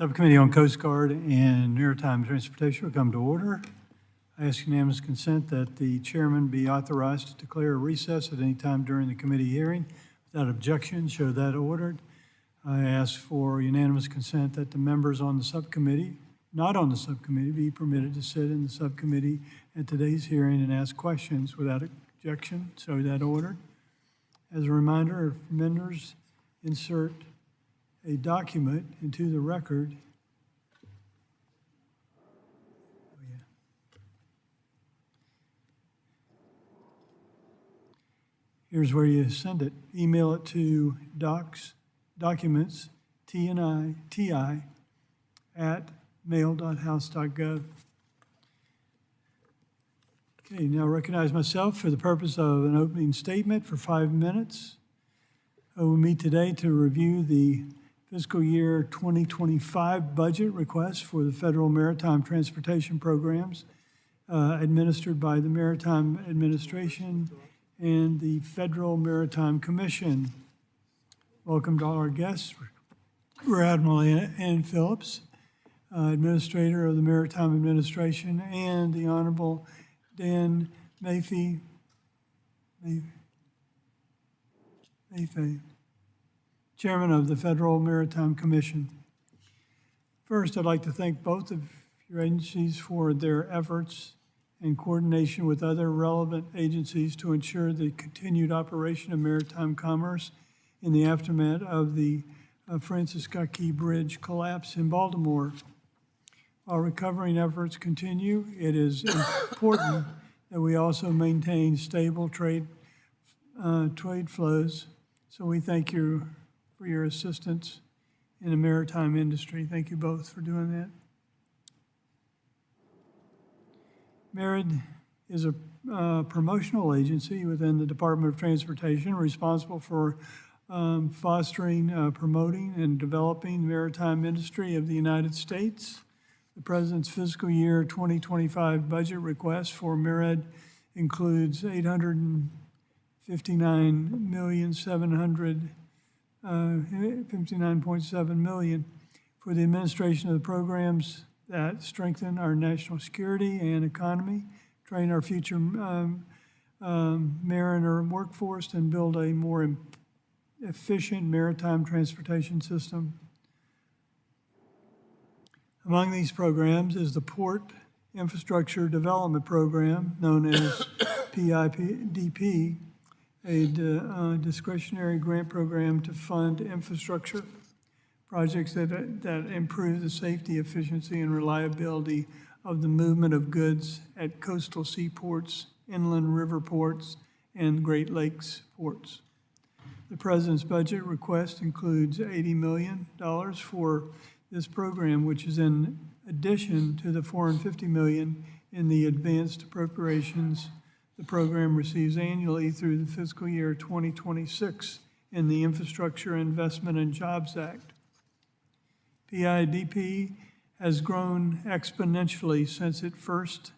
Subcommittee on Coast Guard and Maritime Transportation will come to order. I ask unanimous consent that the chairman be authorized to declare a recess at any time during the committee hearing. Without objection, show that ordered. I ask for unanimous consent that the members on the subcommittee, not on the subcommittee, be permitted to sit in the subcommittee at today's hearing and ask questions without objection. Show that ordered. As a reminder, if members insert a document into the record. Here's where you send it. Email it to documents, TNI, at mail.house.gov. Okay, now recognize myself for the purpose of an opening statement for 5 minutes. I will meet today to review the fiscal year 2025 budget request for the Federal Maritime Transportation Programs administered by the Maritime Administration and the Federal Maritime Commission. Welcome to all our guests. Rear Admiral Ann Phillips, Administrator of the Maritime Administration, and the Honorable Dan Mayfey, Chairman of the Federal Maritime Commission. First, I'd like to thank both of your agencies for their efforts and coordination with other relevant agencies to ensure the continued operation of maritime commerce in the aftermath of the Francis Scott Key Bridge collapse in Baltimore. While recovering efforts continue, it is important that we also maintain stable trade flows. So we thank you for your assistance in the maritime industry. Thank you both for doing that. MARID is a promotional agency within the Department of Transportation responsible for fostering, promoting, and developing the maritime industry of the United States. The President's fiscal year 2025 budget request for MARID includes $859.7 million for the administration of the programs that strengthen our national security and economy, train our future mariner workforce, and build a more efficient maritime transportation system. Among these programs is the Port Infrastructure Development Program, known as PIDP, a discretionary grant program to fund infrastructure projects that improve the safety, efficiency, and reliability of the movement of goods at coastal seaports, inland river ports, and Great Lakes ports. The President's budget request includes $80 million for this program, which is in addition to the $450 million in the advanced appropriations the program receives annually through the fiscal year 2026 in the Infrastructure Investment and Jobs Act. PIDP has grown exponentially since it first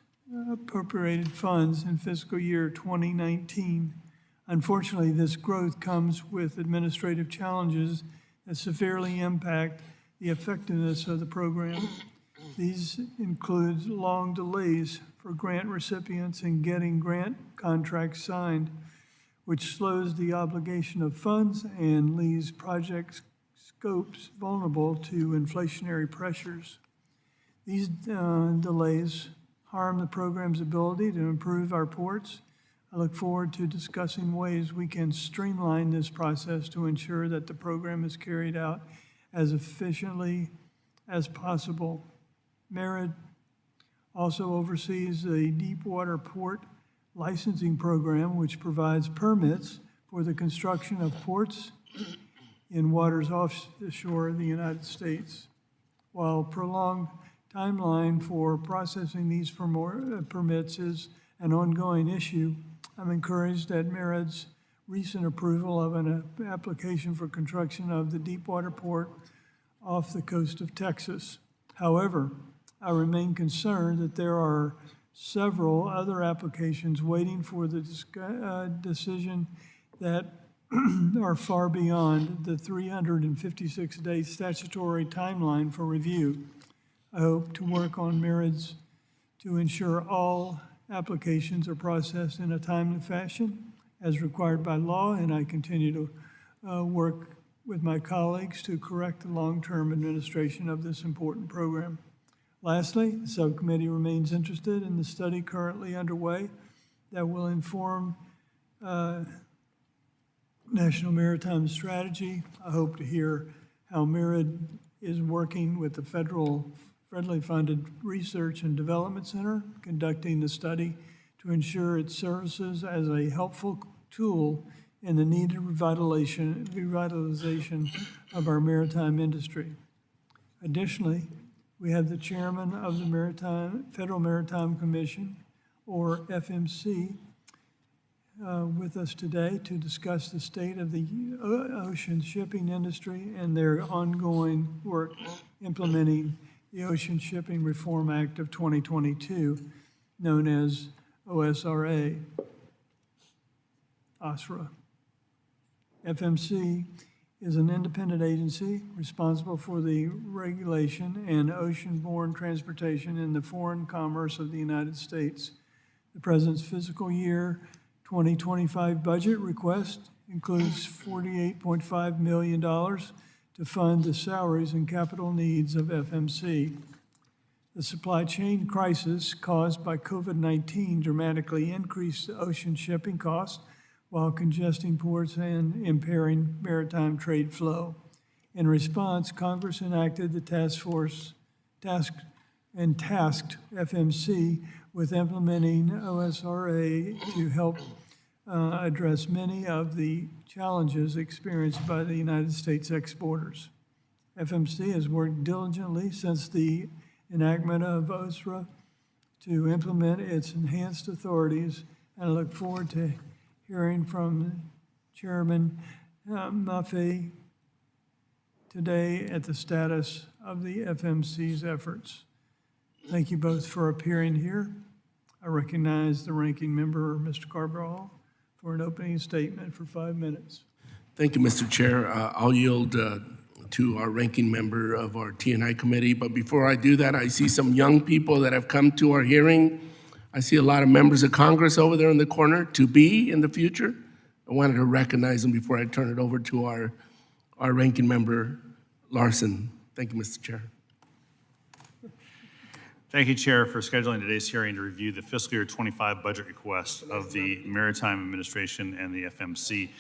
appropriated funds in fiscal year 2019. Unfortunately, this growth comes with administrative challenges that severely impact the effectiveness of the program. These include long delays for grant recipients in getting grant contracts signed, which slows the obligation of funds and leaves project scopes vulnerable to inflationary pressures. These delays harm the program's ability to improve our ports. I look forward to discussing ways we can streamline this process to ensure that the program is carried out as efficiently as possible. MARID also oversees the Deepwater Port Licensing Program, which provides permits for the construction of ports in waters off the shore of the United States. While prolonged timeline for processing these permits is an ongoing issue, I'm encouraged that MARID's recent approval of an application for construction of the Deepwater Port off the coast of Texas. However, I remain concerned that there are several other applications waiting for the decision that are far beyond the 356-day statutory timeline for review. I hope to work on merits to ensure all applications are processed in a timely fashion as required by law, and I continue to work with my colleagues to correct the long-term administration of this important program. Lastly, the subcommittee remains interested in the study currently underway that will inform National Maritime Strategy. I hope to hear how MARID is working with the federally funded Research and Development Center, conducting the study to ensure it services as a helpful tool in the needed revitalization of our maritime industry. Additionally, we have the chairman of the Federal Maritime Commission, or FMC, with us today to discuss the state of the ocean shipping industry and their ongoing work implementing the Ocean Shipping Reform Act of 2022, known as OSRA. FMC is an independent agency responsible for the regulation and ocean-borne transportation in the foreign commerce of the United States. The President's fiscal year 2025 budget request includes $48.5 million to fund the salaries and capital needs of FMC. The supply chain crisis caused by COVID-19 dramatically increased ocean shipping costs while congesting ports and impairing maritime trade flow. In response, Congress enacted the tasked FMC with implementing OSRA to help address many of the challenges experienced by the United States exporters. FMC has worked diligently since the enactment of OSRA to implement its enhanced authorities, and I look forward to hearing from Chairman Maffei today at the status of the FMC's efforts. Thank you both for appearing here. I recognize the ranking member, Mr. Carvajal, for an opening statement for 5 minutes. Thank you, Mr. Chair. I'll yield to our ranking member of our T&I committee. But before I do that, I see some young people that have come to our hearing. I see a lot of members of Congress over there in the corner to be in the future. I wanted to recognize them before I turn it over to our ranking member, Larson. Thank you, Mr. Chair. Thank you, Chair, for scheduling today's hearing to review the fiscal year 25 budget requests of the Maritime Administration and the FMC.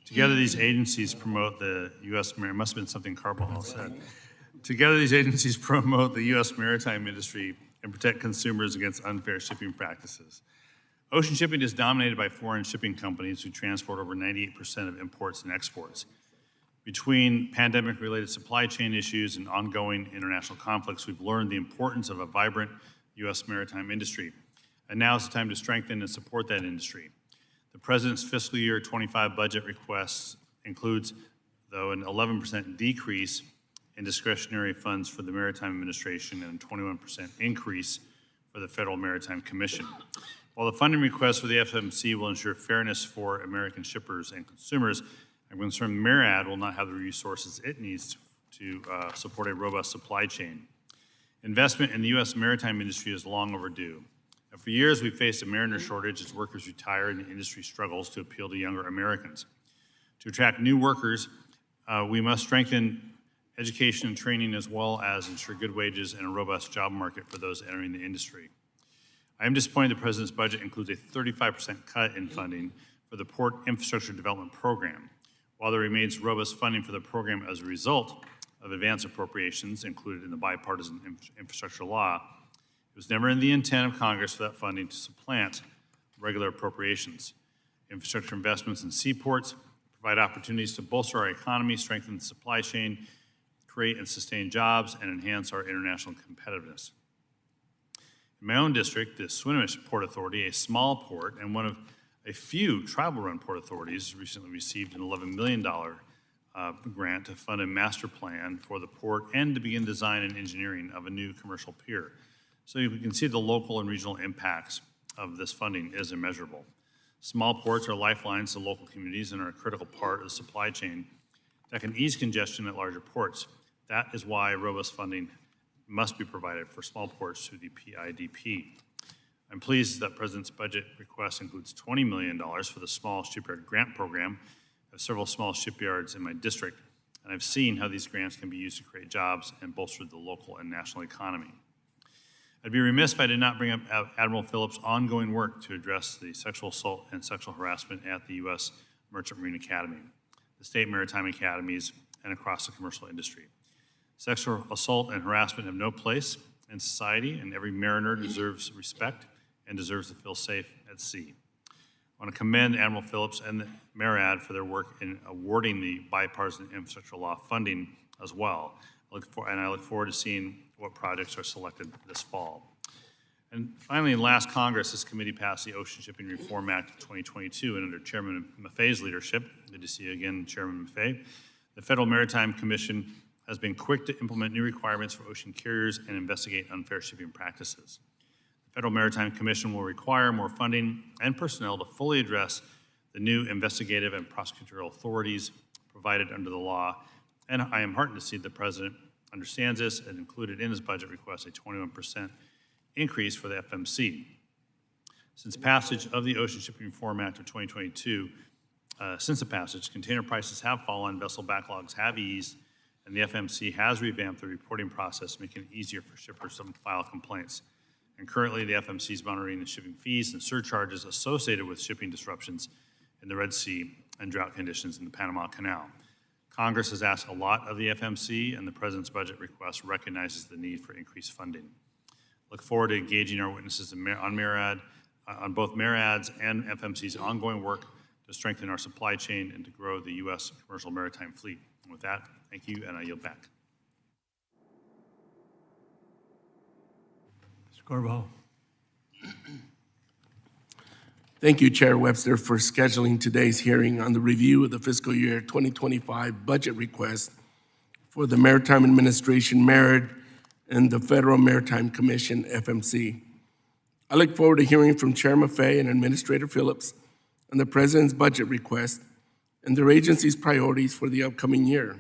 Together, these agencies promote the U.S. It must have been something Carvajal said. Together, these agencies promote the U.S. maritime industry and protect consumers against unfair shipping practices. Ocean shipping is dominated by foreign shipping companies who transport over 98% of imports and exports. Between pandemic-related supply chain issues and ongoing international conflicts, we've learned the importance of a vibrant U.S. maritime industry. And now is the time to strengthen and support that industry. The President's fiscal year 25 budget request includes, though, an 11% decrease in discretionary funds for the Maritime Administration and a 21% increase for the Federal Maritime Commission. While the funding request for the FMC will ensure fairness for American shippers and consumers, I'm concerned MARAD will not have the resources it needs to support a robust supply chain. Investment in the U.S. maritime industry is long overdue. And for years, we've faced a mariner shortage as workers retire and the industry struggles to appeal to younger Americans. To attract new workers, we must strengthen education and training as well as ensure good wages and a robust job market for those entering the industry. I am disappointed the President's budget includes a 35% cut in funding for the Port Infrastructure Development Program. While there remains robust funding for the program as a result of advance appropriations included in the bipartisan infrastructure law, it was never in the intent of Congress for that funding to supplant regular appropriations. Infrastructure investments in seaports provide opportunities to bolster our economy, strengthen the supply chain, create and sustain jobs, and enhance our international competitiveness. In my own district, the Swinomish Port Authority, a small port and one of a few tribal-run port authorities, recently received an $11 million grant to fund a master plan for the port and to begin design and engineering of a new commercial pier. So you can see the local and regional impacts of this funding is immeasurable. Small ports are lifelines to local communities and are a critical part of the supply chain that can ease congestion at larger ports. That is why robust funding must be provided for small ports through the PIDP. I'm pleased that the President's budget request includes $20 million for the Small Shipyard Grant Program. I have several small shipyards in my district, and I've seen how these grants can be used to create jobs and bolster the local and national economy. I'd be remiss if I did not bring up Admiral Phillips' ongoing work to address the sexual assault and sexual harassment at the U.S. Merchant Marine Academy, the state maritime academies, and across the commercial industry. Sexual assault and harassment have no place in society, and every mariner deserves respect and deserves to feel safe at sea. I want to commend Admiral Phillips and the MARAD for their work in awarding the bipartisan infrastructure law funding as well. I look forward to seeing what projects are selected this fall. And finally, in last Congress, this committee passed the Ocean Shipping Reform Act of 2022, and under Chairman Maffei's leadership, good to see you again, Chairman Maffei, the Federal Maritime Commission has been quick to implement new requirements for ocean carriers and investigate unfair shipping practices. The Federal Maritime Commission will require more funding and personnel to fully address the new investigative and prosecutorial authorities provided under the law, and I am heartened to see the President understands this and included in his budget request a 21% increase for the FMC. Since passage of the Ocean Shipping Reform Act of 2022, container prices have fallen, vessel backlogs have eased, and the FMC has revamped the reporting process, making it easier for shippers to file complaints. And currently, the FMC is monitoring the shipping fees and surcharges associated with shipping disruptions in the Red Sea and drought conditions in the Panama Canal. Congress has asked a lot of the FMC, and the President's budget request recognizes the need for increased funding. Look forward to engaging our witnesses on both MARAD's and FMC's ongoing work to strengthen our supply chain and to grow the U.S. commercial maritime fleet. And with that, thank you, and I yield back. Mr. Carvajal. Thank you, Chair Webster, for scheduling today's hearing on the review of the fiscal year 2025 budget request for the Maritime Administration, MARAD, and the Federal Maritime Commission, FMC. I look forward to hearing from Chair Maffei and Administrator Phillips on the President's budget request and their agency's priorities for the upcoming year.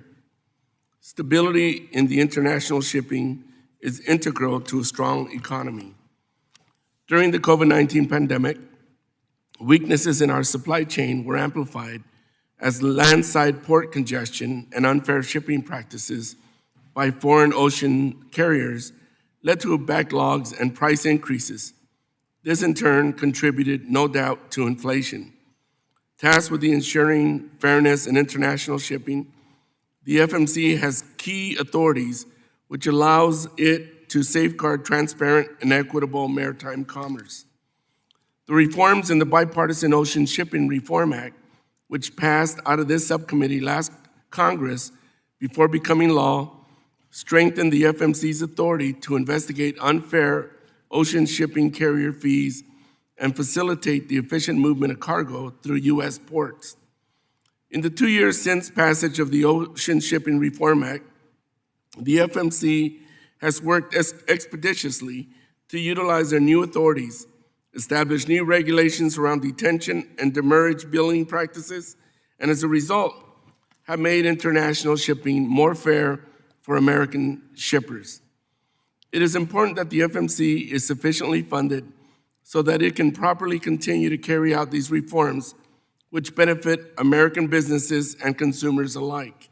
Stability in the international shipping is integral to a strong economy. During the COVID-19 pandemic, weaknesses in our supply chain were amplified as landside port congestion and unfair shipping practices by foreign ocean carriers led to backlogs and price increases. This in turn contributed, no doubt, to inflation. Tasked with ensuring fairness in international shipping, the FMC has key authorities which allows it to safeguard transparent and equitable maritime commerce. The reforms in the Bipartisan Ocean Shipping Reform Act, which passed out of this subcommittee last Congress before becoming law, strengthened the FMC's authority to investigate unfair ocean shipping carrier fees and facilitate the efficient movement of cargo through U.S. ports. In the 2 years since passage of the Ocean Shipping Reform Act, the FMC has worked expeditiously to utilize their new authorities, establish new regulations around detention and demurrage billing practices, and as a result, have made international shipping more fair for American shippers. It is important that the FMC is sufficiently funded so that it can properly continue to carry out these reforms which benefit American businesses and consumers alike.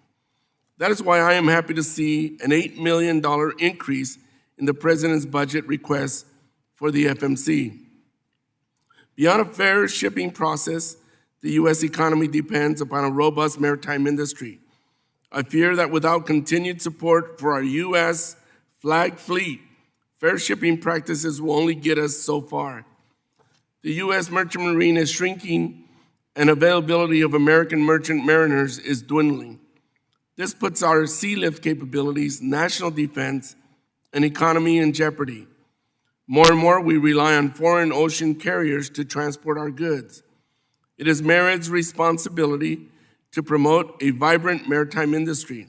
That is why I am happy to see an $8 million increase in the President's budget request for the FMC. Beyond a fair shipping process, the U.S. economy depends upon a robust maritime industry. I fear that without continued support for our U.S. flag fleet, fair shipping practices will only get us so far. The U.S. merchant marine is shrinking, and availability of American merchant mariners is dwindling. This puts our sea lift capabilities, national defense, and economy in jeopardy. More and more, we rely on foreign ocean carriers to transport our goods. It is MARAD's responsibility to promote a vibrant maritime industry.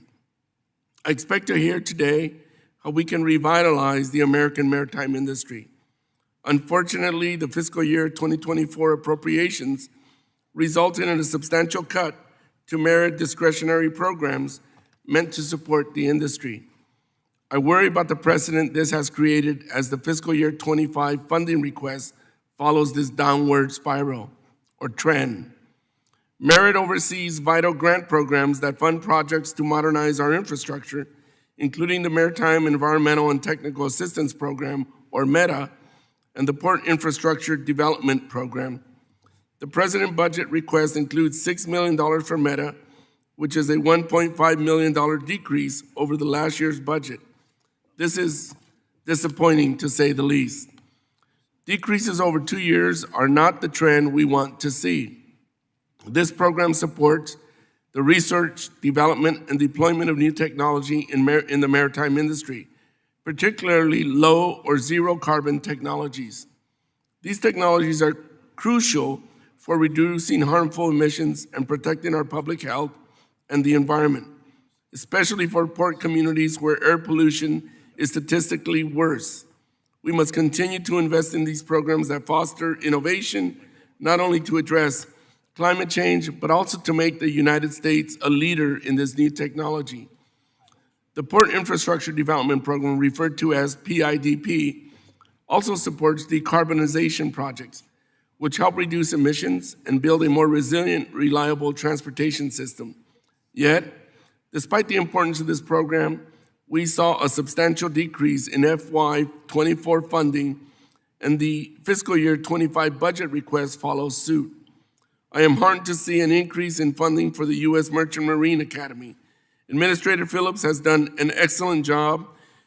I expect to hear today how we can revitalize the American maritime industry. Unfortunately, the fiscal year 2024 appropriations resulted in a substantial cut to merit discretionary programs meant to support the industry. I worry about the precedent this has created as the fiscal year 25 funding request follows this downward spiral or trend. Merit oversees vital grant programs that fund projects to modernize our infrastructure, including the Maritime Environmental and Technical Assistance Program, or META, and the Port Infrastructure Development Program. The President budget request includes $6 million for META, which is a $1.5 million decrease over the last year's budget. This is disappointing, to say the least. Decreases over 2 years are not the trend we want to see. This program supports the research, development, and deployment of new technology in the maritime industry, particularly low or zero carbon technologies. These technologies are crucial for reducing harmful emissions and protecting our public health and the environment, especially for port communities where air pollution is statistically worse. We must continue to invest in these programs that foster innovation, not only to address climate change, but also to make the United States a leader in this new technology. The Port Infrastructure Development Program, referred to as PIDP, also supports decarbonization projects, which help reduce emissions and build a more resilient, reliable transportation system. Yet, despite the importance of this program, we saw a substantial decrease in FY24 funding, and the fiscal year 25 budget request follows suit. I am heartened to see an increase in funding for the U.S. Merchant Marine Academy. Administrator Phillips has done an excellent job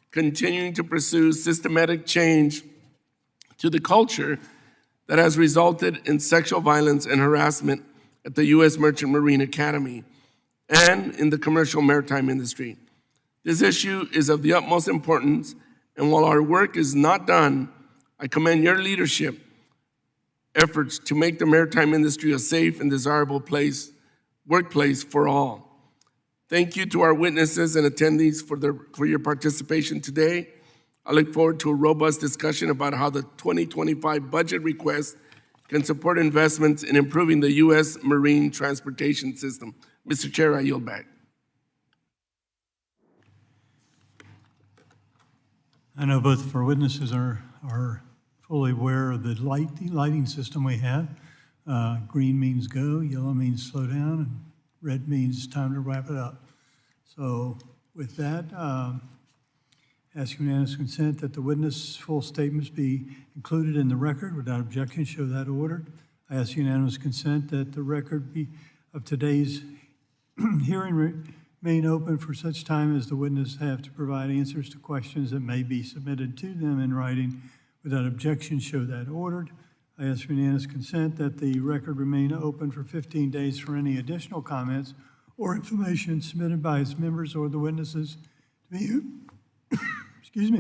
continuing to pursue systematic change to the culture that has resulted in sexual violence and harassment at the U.S. Merchant Marine Academy and in the commercial maritime industry. This issue is of the utmost importance, and while our work is not done, I commend your leadership efforts to make the maritime industry a safe and desirable workplace for all. Thank you to our witnesses and attendees for your participation today. I look forward to a robust discussion about how the 2025 budget request can support investments in improving the U.S. marine transportation system. Mr. Chair, I yield back. I know both of our witnesses are fully aware of the lighting system we have. Green means go, yellow means slow down, and red means time to wrap it up. So with that, ask unanimous consent that the witness' full statements be included in the record. Without objection, show that ordered. I ask unanimous consent that the record of today's hearing remain open for such time as the witness have to provide answers to questions that may be submitted to them in writing. Without objection, show that ordered. I ask for unanimous consent that the record remain open for 15 days for any additional comments or information submitted by its members or the witnesses to be, to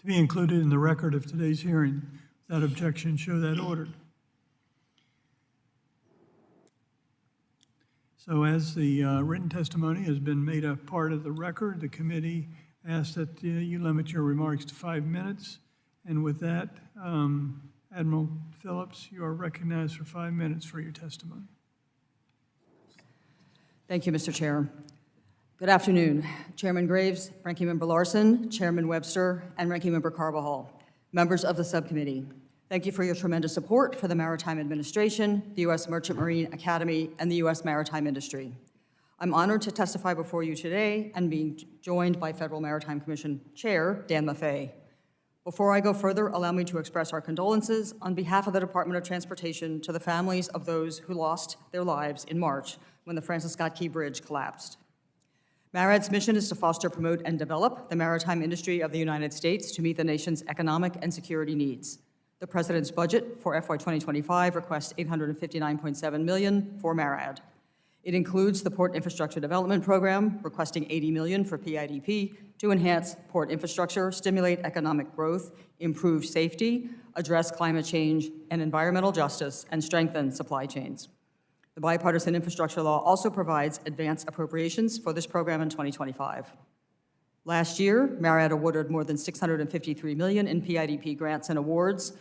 be included in the record of today's hearing. Without objection, show that ordered. So as the written testimony has been made a part of the record, the committee asks that you limit your remarks to 5 minutes. And with that, Admiral Phillips, you are recognized for 5 minutes for your testimony. Thank you, Mr. Chair. Good afternoon, Chairman Graves, Ranking Member Larson, Chairman Webster, and Ranking Member Carbajal, members of the subcommittee. Thank you for your tremendous support for the Maritime Administration, the U.S. Merchant Marine Academy, and the U.S. maritime industry. I'm honored to testify before you today and being joined by Federal Maritime Commission Chair Dan Maffei. Before I go further, allow me to express our condolences on behalf of the Department of Transportation to the families of those who lost their lives in March when the Francis Scott Key Bridge collapsed. MARAD's mission is to foster, promote, and develop the maritime industry of the United States to meet the nation's economic and security needs. The President's budget for FY 2025 requests $859.7 million for MARAD. It includes the Port Infrastructure Development Program, requesting $80 million for PIDP to enhance port infrastructure, stimulate economic growth, improve safety, address climate change and environmental justice, and strengthen supply chains. The bipartisan infrastructure law also provides advance appropriations for this program in 2025. Last year, MARAD awarded more than $653 million in PIDP grants and awards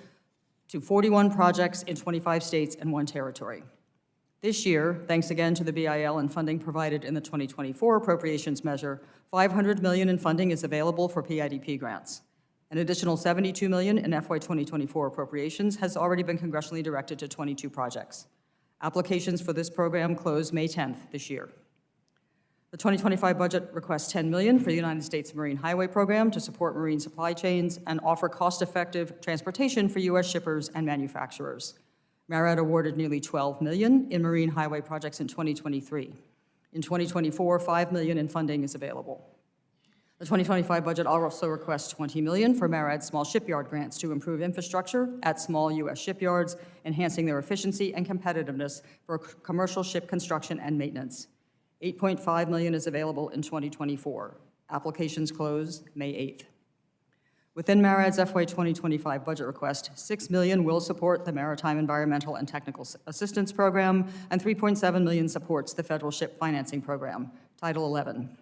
to 41 projects in 25 states and 1 territory. This year, thanks again to the BIL and funding provided in the 2024 appropriations measure, $500 million in funding is available for PIDP grants. An additional $72 million in FY 2024 appropriations has already been congressionally directed to 22 projects. Applications for this program closed May 10th this year. The 2025 budget requests $10 million for the United States Marine Highway Program to support marine supply chains and offer cost-effective transportation for U.S. shippers and manufacturers. MARAD awarded nearly $12 million in marine highway projects in 2023. In 2024, $5 million in funding is available. The 2025 budget also requests $20 million for MARAD small shipyard grants to improve infrastructure at small U.S. shipyards, enhancing their efficiency and competitiveness for commercial ship construction and maintenance. $8.5 million is available in 2024. Applications close May 8th. Within MARAD's FY 2025 budget request, $6 million will support the Maritime Environmental and Technical Assistance Program, and $3.7 million supports the Federal Ship Financing Program, Title 11.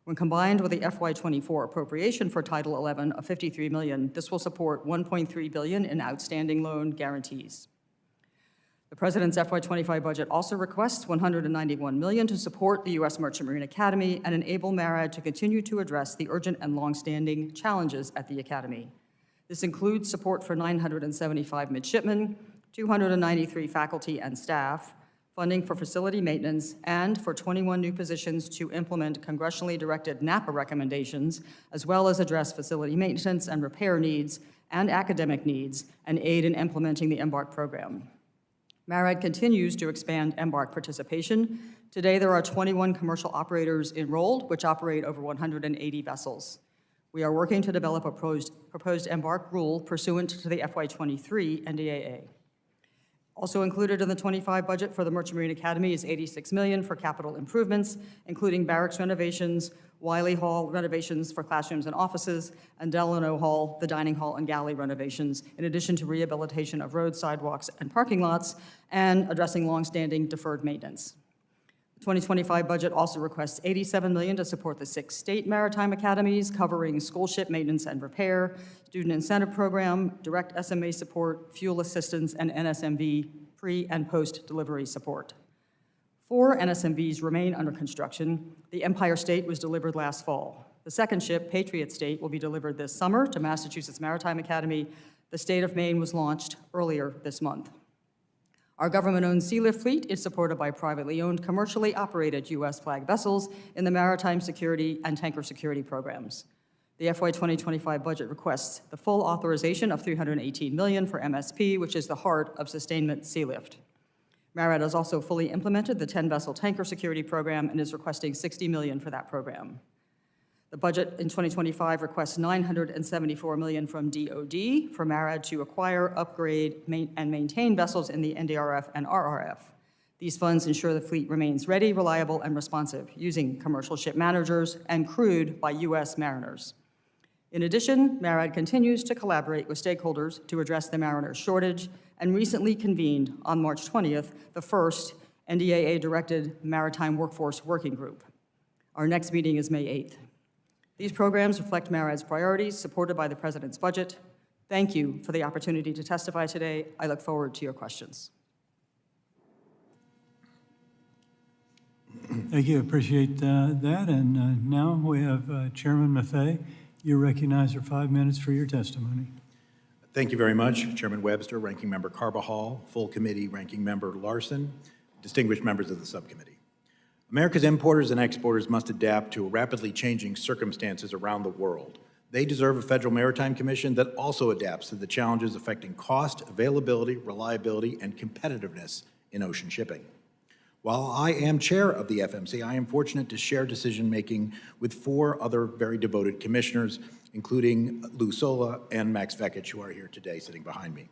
When combined with the FY 24 appropriation for Title 11 of $53 million, this will support $1.3 billion in outstanding loan guarantees. The President's FY 25 budget also requests $191 million to support the U.S. Merchant Marine Academy and enable MARAD to continue to address the urgent and longstanding challenges at the Academy. This includes support for 975 midshipmen, 293 faculty and staff, funding for facility maintenance, and for 21 new positions to implement congressionally directed NAPA recommendations, as well as address facility maintenance and repair needs and academic needs, and aid in implementing the Embark program. MARAD continues to expand Embark participation. Today, there are 21 commercial operators enrolled, which operate over 180 vessels. We are working to develop a proposed Embark rule pursuant to the FY23 NDAA. Also included in the 25 budget for the Merchant Marine Academy is $86 million for capital improvements, including barracks renovations, Wiley Hall renovations for classrooms and offices, and Delano Hall, the dining hall and galley renovations, in addition to rehabilitation of roads, sidewalks, and parking lots, and addressing longstanding deferred maintenance. The 2025 budget also requests $87 million to support the 6 state maritime academies, covering school ship maintenance and repair, student incentive program, direct SMA support, fuel assistance, and NSMV pre- and post-delivery support. 4 NSMVs remain under construction. The Empire State was delivered last fall. The second ship, Patriot State, will be delivered this summer to Massachusetts Maritime Academy. The state of Maine was launched earlier this month. Our government-owned Sea Lift fleet is supported by privately owned, commercially operated U.S. flag vessels in the maritime security and tanker security programs. The FY 2025 budget requests the full authorization of $318 million for MSP, which is the heart of sustainment Sea Lift. MARAD has also fully implemented the 10-vessel tanker security program and is requesting $60 million for that program. The budget in 2025 requests $974 million from DoD for MARAD to acquire, upgrade, and maintain vessels in the NDRF and RRF. These funds ensure the fleet remains ready, reliable, and responsive, using commercial ship managers and crewed by U.S. mariners. In addition, MARAD continues to collaborate with stakeholders to address the mariner shortage and recently convened on March 20th the first NDAA-directed Maritime Workforce Working Group. Our next meeting is May 8th. These programs reflect MARAD's priorities, supported by the President's budget. Thank you for the opportunity to testify today. I look forward to your questions. Thank you, appreciate that. And now we have Chairman Maffei. You're recognized for 5 minutes for your testimony. Thank you very much, Chairman Webster, Ranking Member Carbajal, full committee, Ranking Member Larson, distinguished members of the subcommittee. America's importers and exporters must adapt to rapidly changing circumstances around the world. They deserve a Federal Maritime Commission that also adapts to the challenges affecting cost, availability, reliability, and competitiveness in ocean shipping. While I am chair of the FMC, I am fortunate to share decision-making with 4 other very devoted commissioners, including Lou Sola and Max Vekich, who are here today sitting behind me.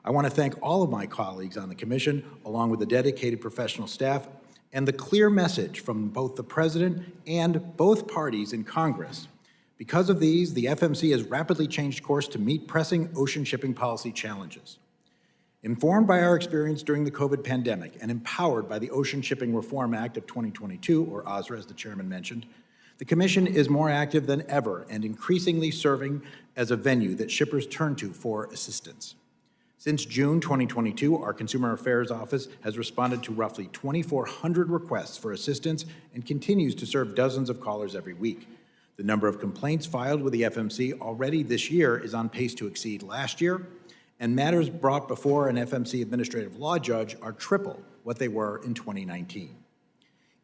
I want to thank all of my colleagues on the commission, along with the dedicated professional staff, and the clear message from both the President and both parties in Congress. Because of these, the FMC has rapidly changed course to meet pressing ocean shipping policy challenges. Informed by our experience during the COVID pandemic and empowered by the Ocean Shipping Reform Act of 2022, or OSRA, as the chairman mentioned, The Commission is more active than ever and increasingly serving as a venue that shippers turn to for assistance. Since June 2022, our Consumer Affairs Office has responded to roughly 2,400 requests for assistance and continues to serve dozens of callers every week. The number of complaints filed with the FMC already this year is on pace to exceed last year, and matters brought before an FMC administrative law judge are triple what they were in 2019.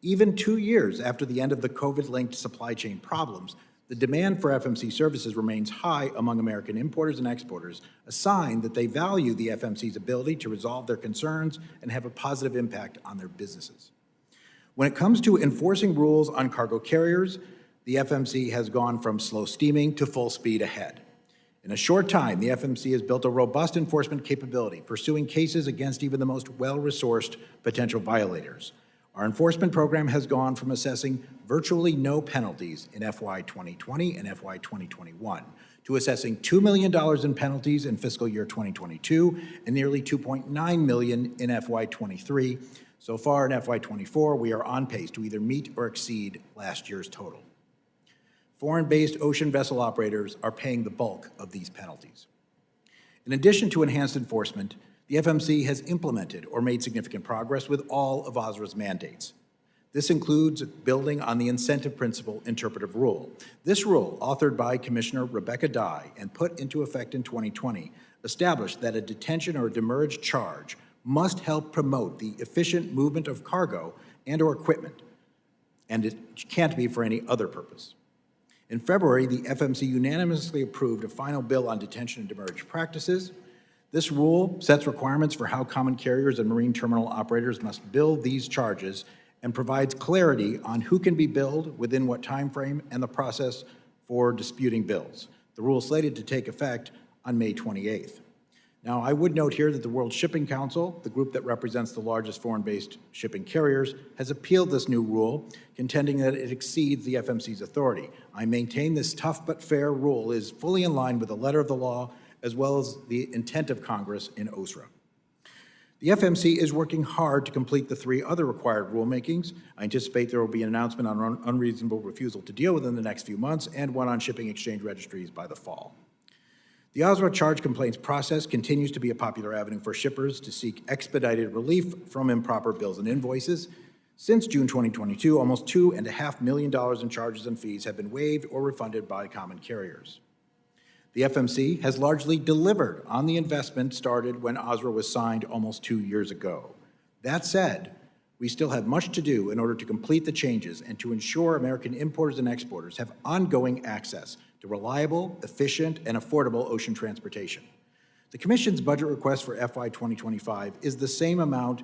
Even 2 years after the end of the COVID-linked supply chain problems, the demand for FMC services remains high among American importers and exporters, a sign that they value the FMC's ability to resolve their concerns and have a positive impact on their businesses. When it comes to enforcing rules on cargo carriers, the FMC has gone from slow steaming to full speed ahead. In a short time, the FMC has built a robust enforcement capability, pursuing cases against even the most well-resourced potential violators. Our enforcement program has gone from assessing virtually no penalties in FY 2020 and FY 2021 to assessing $2 million in penalties in fiscal year 2022 and nearly $2.9 million in FY 23. So far in FY 24, we are on pace to either meet or exceed last year's total. Foreign-based ocean vessel operators are paying the bulk of these penalties. In addition to enhanced enforcement, the FMC has implemented or made significant progress with all of OSRA's mandates. This includes building on the incentive principle interpretive rule. This rule, authored by Commissioner Rebecca Dye and put into effect in 2020, established that a detention or demurrage charge must help promote the efficient movement of cargo and/or equipment, and it can't be for any other purpose. In February, the FMC unanimously approved a final bill on detention and demurrage practices. This rule sets requirements for how common carriers and marine terminal operators must bill these charges and provides clarity on who can be billed, within what time frame, and the process for disputing bills. The rule is slated to take effect on May 28th. Now, I would note here that the World Shipping Council, the group that represents the largest foreign-based shipping carriers, has appealed this new rule, contending that it exceeds the FMC's authority. I maintain this tough but fair rule is fully in line with the letter of the law as well as the intent of Congress in OSRA. The FMC is working hard to complete the 3 other required rulemakings. I anticipate there will be an announcement on unreasonable refusal to deal within the next few months and one on shipping exchange registries by the fall. The OSRA charge complaints process continues to be a popular avenue for shippers to seek expedited relief from improper bills and invoices. Since June 2022, almost $2.5 million in charges and fees have been waived or refunded by common carriers. The FMC has largely delivered on the investment started when OSRA was signed almost 2 years ago. That said, we still have much to do in order to complete the changes and to ensure American importers and exporters have ongoing access to reliable, efficient, and affordable ocean transportation. The Commission's budget request for FY 2025 is the same amount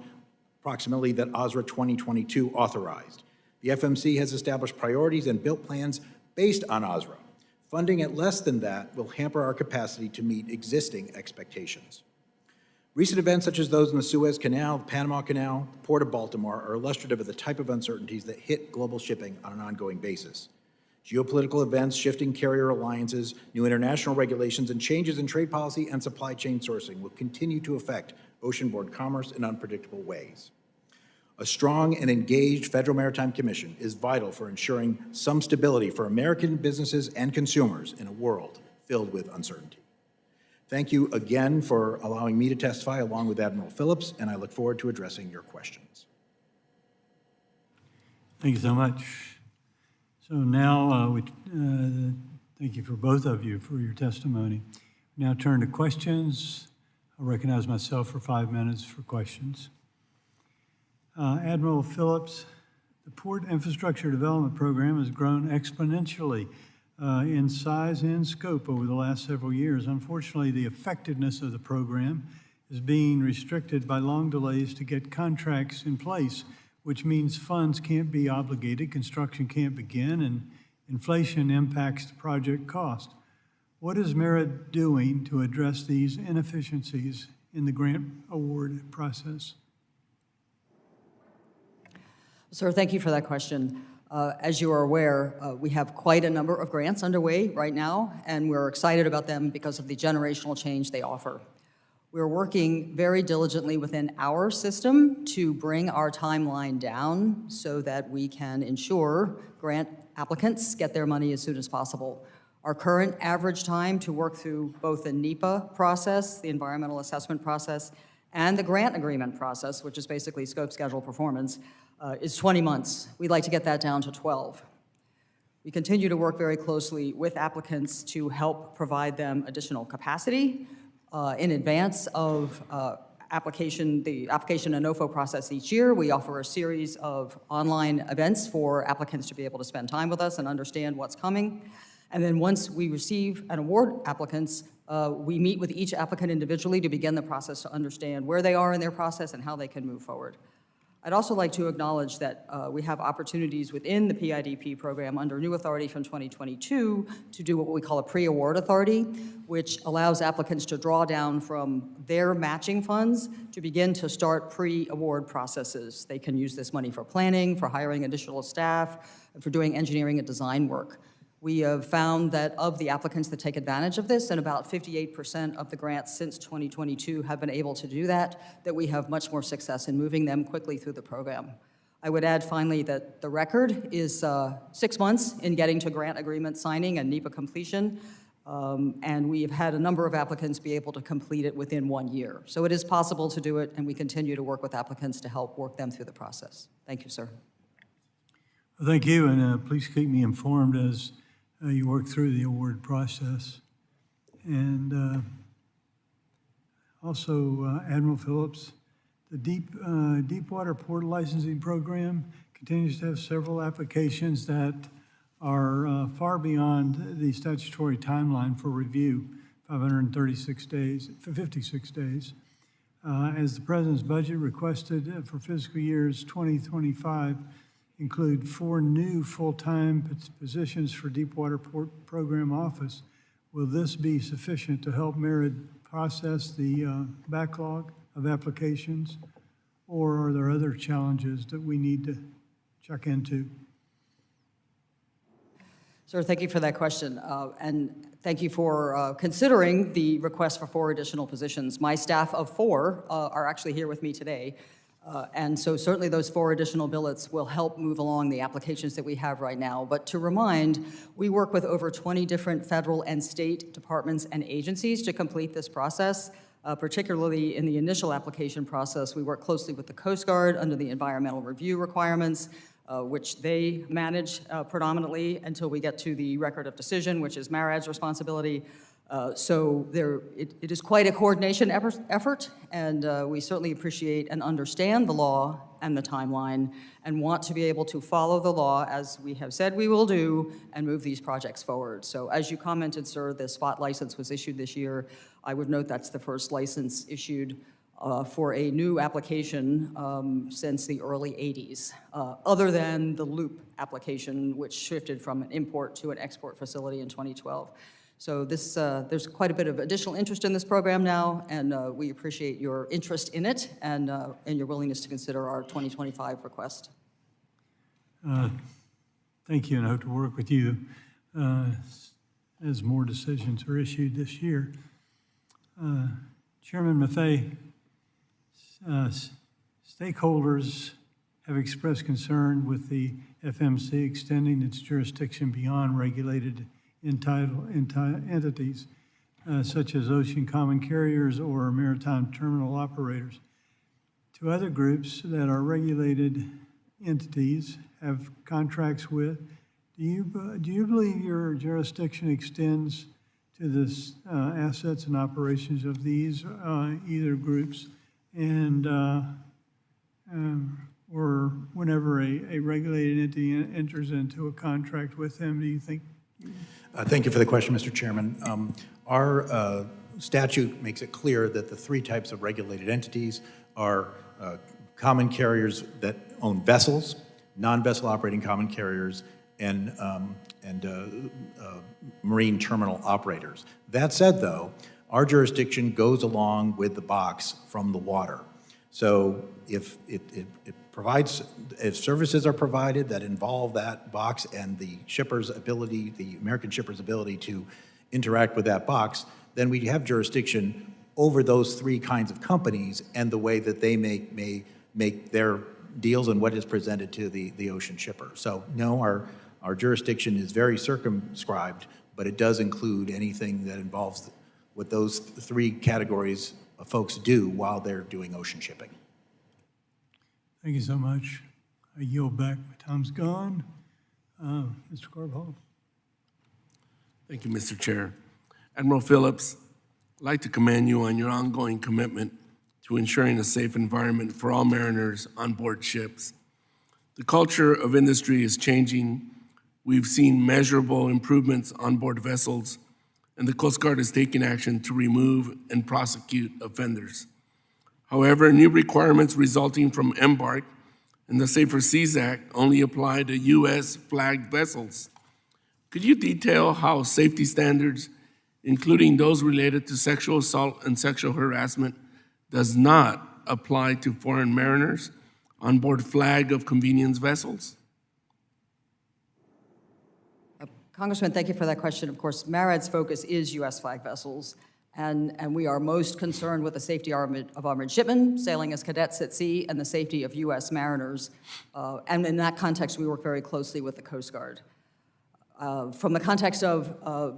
approximately that OSRA 2022 authorized. The FMC has established priorities and built plans based on OSRA. Funding at less than that will hamper our capacity to meet existing expectations. Recent events such as those in the Suez Canal, the Panama Canal, the Port of Baltimore are illustrative of the type of uncertainties that hit global shipping on an ongoing basis. Geopolitical events, shifting carrier alliances, new international regulations, and changes in trade policy and supply chain sourcing will continue to affect oceanborne commerce in unpredictable ways. A strong and engaged Federal Maritime Commission is vital for ensuring some stability for American businesses and consumers in a world filled with uncertainty. Thank you again for allowing me to testify along with Admiral Phillips, and I look forward to addressing your questions. Thank you so much. So now, thank you for both of you for your testimony. Now turn to questions. I'll recognize myself for 5 minutes for questions. Admiral Phillips, the Port Infrastructure Development Program has grown exponentially in size and scope over the last several years. Unfortunately, the effectiveness of the program is being restricted by long delays to get contracts in place, which means funds can't be obligated, construction can't begin, and inflation impacts the project cost. What is Merit doing to address these inefficiencies in the grant award process? Sir, thank you for that question. As you are aware, we have quite a number of grants underway right now, and we're excited about them because of the generational change they offer. We're working very diligently within our system to bring our timeline down so that we can ensure grant applicants get their money as soon as possible. Our current average time to work through both the NEPA process, the environmental assessment process, and the grant agreement process, which is basically scope, schedule, performance, is 20 months. We'd like to get that down to 12. We continue to work very closely with applicants to help provide them additional capacity in advance of the application and OFO process each year. We offer a series of online events for applicants to be able to spend time with us and understand what's coming. And then once we receive an award applicants, we meet with each applicant individually to begin the process to understand where they are in their process and how they can move forward. I'd also like to acknowledge that we have opportunities within the PIDP program under new authority from 2022 to do what we call a pre-award authority, which allows applicants to draw down from their matching funds to begin to start pre-award processes. They can use this money for planning, for hiring additional staff, and for doing engineering and design work. We have found that of the applicants that take advantage of this, and about 58% of the grants since 2022 have been able to do that we have much more success in moving them quickly through the program. I would add finally that the record is 6 months in getting to grant agreement signing and NEPA completion, and we have had a number of applicants be able to complete it within 1 year. So it is possible to do it, and we continue to work with applicants to help work them through the process. Thank you, sir. Well, thank you, and please keep me informed as you work through the award process. And also, Admiral Phillips, the Deepwater Port Licensing Program continues to have several applications that are far beyond the statutory timeline for review, 536 days, 56 days. As the President's budget requested for fiscal years 2025, include 4 new full-time positions for Deepwater Port Program Office. Will this be sufficient to help Merit process the backlog of applications, or are there other challenges that we need to check into? Sir, thank you for that question, and thank you for considering the request for 4 additional positions. My staff of 4 are actually here with me today. And so certainly those 4 additional billets will help move along the applications that we have right now. But to remind, we work with over 20 different federal and state departments and agencies to complete this process. Particularly in the initial application process, we work closely with the Coast Guard under the environmental review requirements, which they manage predominantly until we get to the record of decision, which is MARAD's responsibility. So it is quite a coordination effort, and we certainly appreciate and understand the law and the timeline and want to be able to follow the law, as we have said we will do, and move these projects forward. So as you commented, sir, the spot license was issued this year. I would note that's the first license issued for a new application since the early 80s, other than the Loop application, which shifted from an import to an export facility in 2012. So this, there's quite a bit of additional interest in this program now, and we appreciate your interest in it and your willingness to consider our 2025 request. Thank you, and I hope to work with you as more decisions are issued this year. Chairman Maffei, stakeholders have expressed concern with the FMC extending its jurisdiction beyond regulated entities, such as ocean common carriers or maritime terminal operators, to other groups that are regulated entities have contracts with. Do you believe your jurisdiction extends to the assets and operations of these either groups, and or whenever a regulated entity enters into a contract with them, do you think? Thank you for the question, Mr. Chairman. Our statute makes it clear that the 3 types of regulated entities are common carriers that own vessels, non-vessel operating common carriers, and marine terminal operators. That said, though, our jurisdiction goes along with the box from the water. So if services are provided that involve that box and the shipper's ability, the American shipper's ability to interact with that box, then we have jurisdiction over those 3 kinds of companies and the way that they may make their deals and what is presented to the ocean shipper. So no, Our jurisdiction is very circumscribed, but it does include anything that involves what those three categories of folks do while they're doing ocean shipping. Thank you so much. I yield back. My time's gone. Mr. Carbajal. Thank you, Mr. Chair. Admiral Phillips, I'd like to commend you on your ongoing commitment to ensuring a safe environment for all mariners on board ships. The culture of industry is changing. We've seen measurable improvements on board vessels, and the Coast Guard is taking action to remove and prosecute offenders. However, new requirements resulting from Embark and the Safer Seas Act only apply to U.S. flagged vessels. Could you detail how safety standards, including those related to sexual assault and sexual harassment, does not apply to foreign mariners on board flag of convenience vessels? Congressman, thank you for that question. Of course, MARAD's focus is U.S. flag vessels, and we are most concerned with the safety of our midshipmen sailing as cadets at sea and the safety of U.S. mariners. And in that context, we work very closely with the Coast Guard. From the context of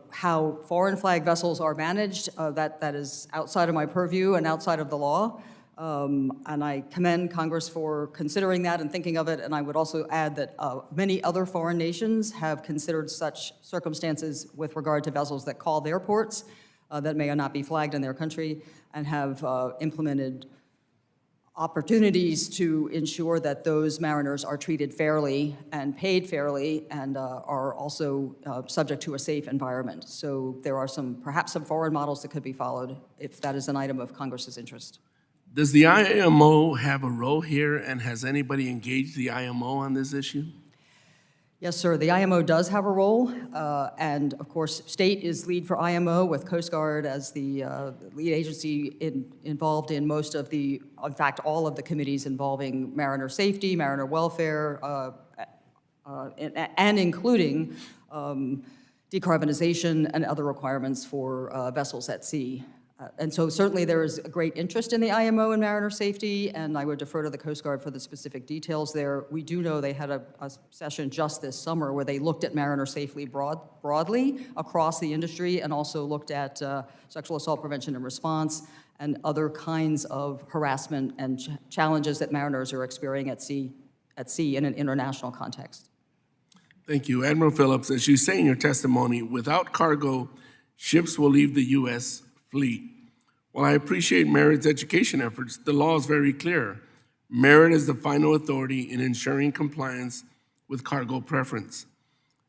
how foreign flag vessels are managed, that is outside of my purview and outside of the law. And I commend Congress for considering that and thinking of it. And I would also add that many other foreign nations have considered such circumstances with regard to vessels that call their ports that may or not be flagged in their country, and have implemented opportunities to ensure that those mariners are treated fairly and paid fairly and are also subject to a safe environment. So there are perhaps some foreign models that could be followed if that is an item of Congress's interest. Does the IMO have a role here, and has anybody engaged the IMO on this issue? Yes, sir. The IMO does have a role, and of course, state is lead for IMO, with Coast Guard as the lead agency involved in most of in fact, all of the committees involving mariner safety, mariner welfare, and including decarbonization and other requirements for vessels at sea. And so certainly there is a great interest in the IMO and mariner safety, and I would defer to the Coast Guard for the specific details there. We do know they had a session just this summer where they looked at mariner safety broadly across the industry, and also looked at sexual assault prevention and response and other kinds of harassment and challenges that mariners are experiencing at sea in an international context. Thank you. Admiral Phillips, as you say in your testimony, without cargo, ships will leave the U.S. fleet. While I appreciate Merit's education efforts, the law is very clear. Merit is the final authority in ensuring compliance with cargo preference.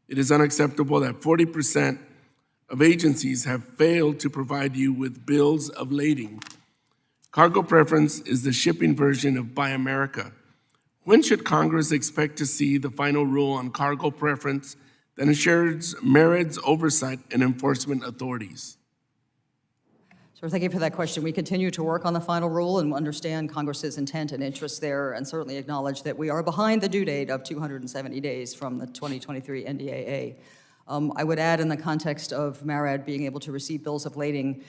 It is unacceptable that 40% of agencies have failed to provide you with bills of lading. Cargo preference is the shipping version of Buy America. When should Congress expect to see the final rule on cargo preference that ensures Merit's oversight and enforcement authorities? So thank you for that question. We continue to work on the final rule and understand Congress's intent and interest there, and certainly acknowledge that we are behind the due date of 270 days from the 2023 NDAA. I would add, in the context of MARAD being able to receive bills of lading,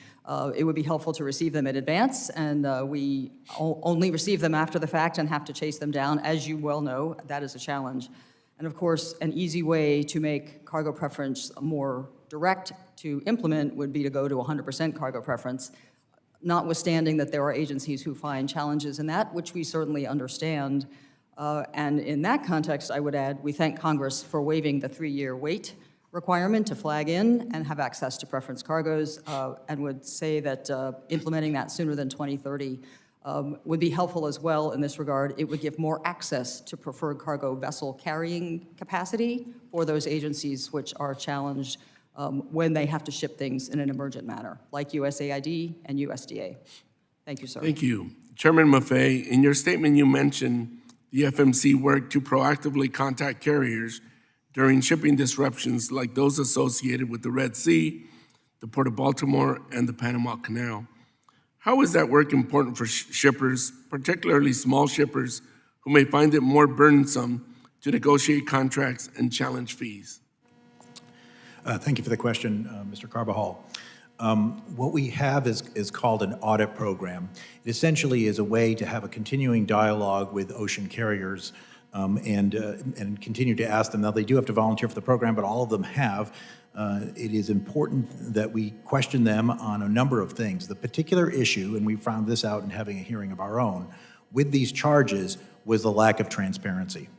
it would be helpful to receive them in advance, and we only receive them after the fact and have to chase them down. As you well know, that is a challenge. And of course, an easy way to make cargo preference more direct to implement would be to go to 100% cargo preference, notwithstanding that there are agencies who find challenges in that, which we certainly understand. And in that context, I would add, we thank Congress for waiving the 3-year wait requirement to flag in and have access to preference cargoes, and would say that implementing that sooner than 2030 would be helpful as well in this regard. It would give more access to preferred cargo vessel carrying capacity for those agencies which are challenged when they have to ship things in an emergent manner, like USAID and USDA. Thank you, sir. Thank you. Chairman Maffei, in your statement you mentioned the FMC worked to proactively contact carriers during shipping disruptions like those associated with the Red Sea, the Port of Baltimore, and the Panama Canal. How is that work important for shippers, particularly small shippers, who may find it more burdensome to negotiate contracts and challenge fees? Thank you for the question, Mr. Carbajal. What we have is called an audit program. It essentially is a way to have a continuing dialogue with ocean carriers and continue to ask them. Now, they do have to volunteer for the program, but all of them have. It is important that we question them on a number of things. The particular issue, and we found this out in having a hearing of our own, with these charges was the lack of transparency.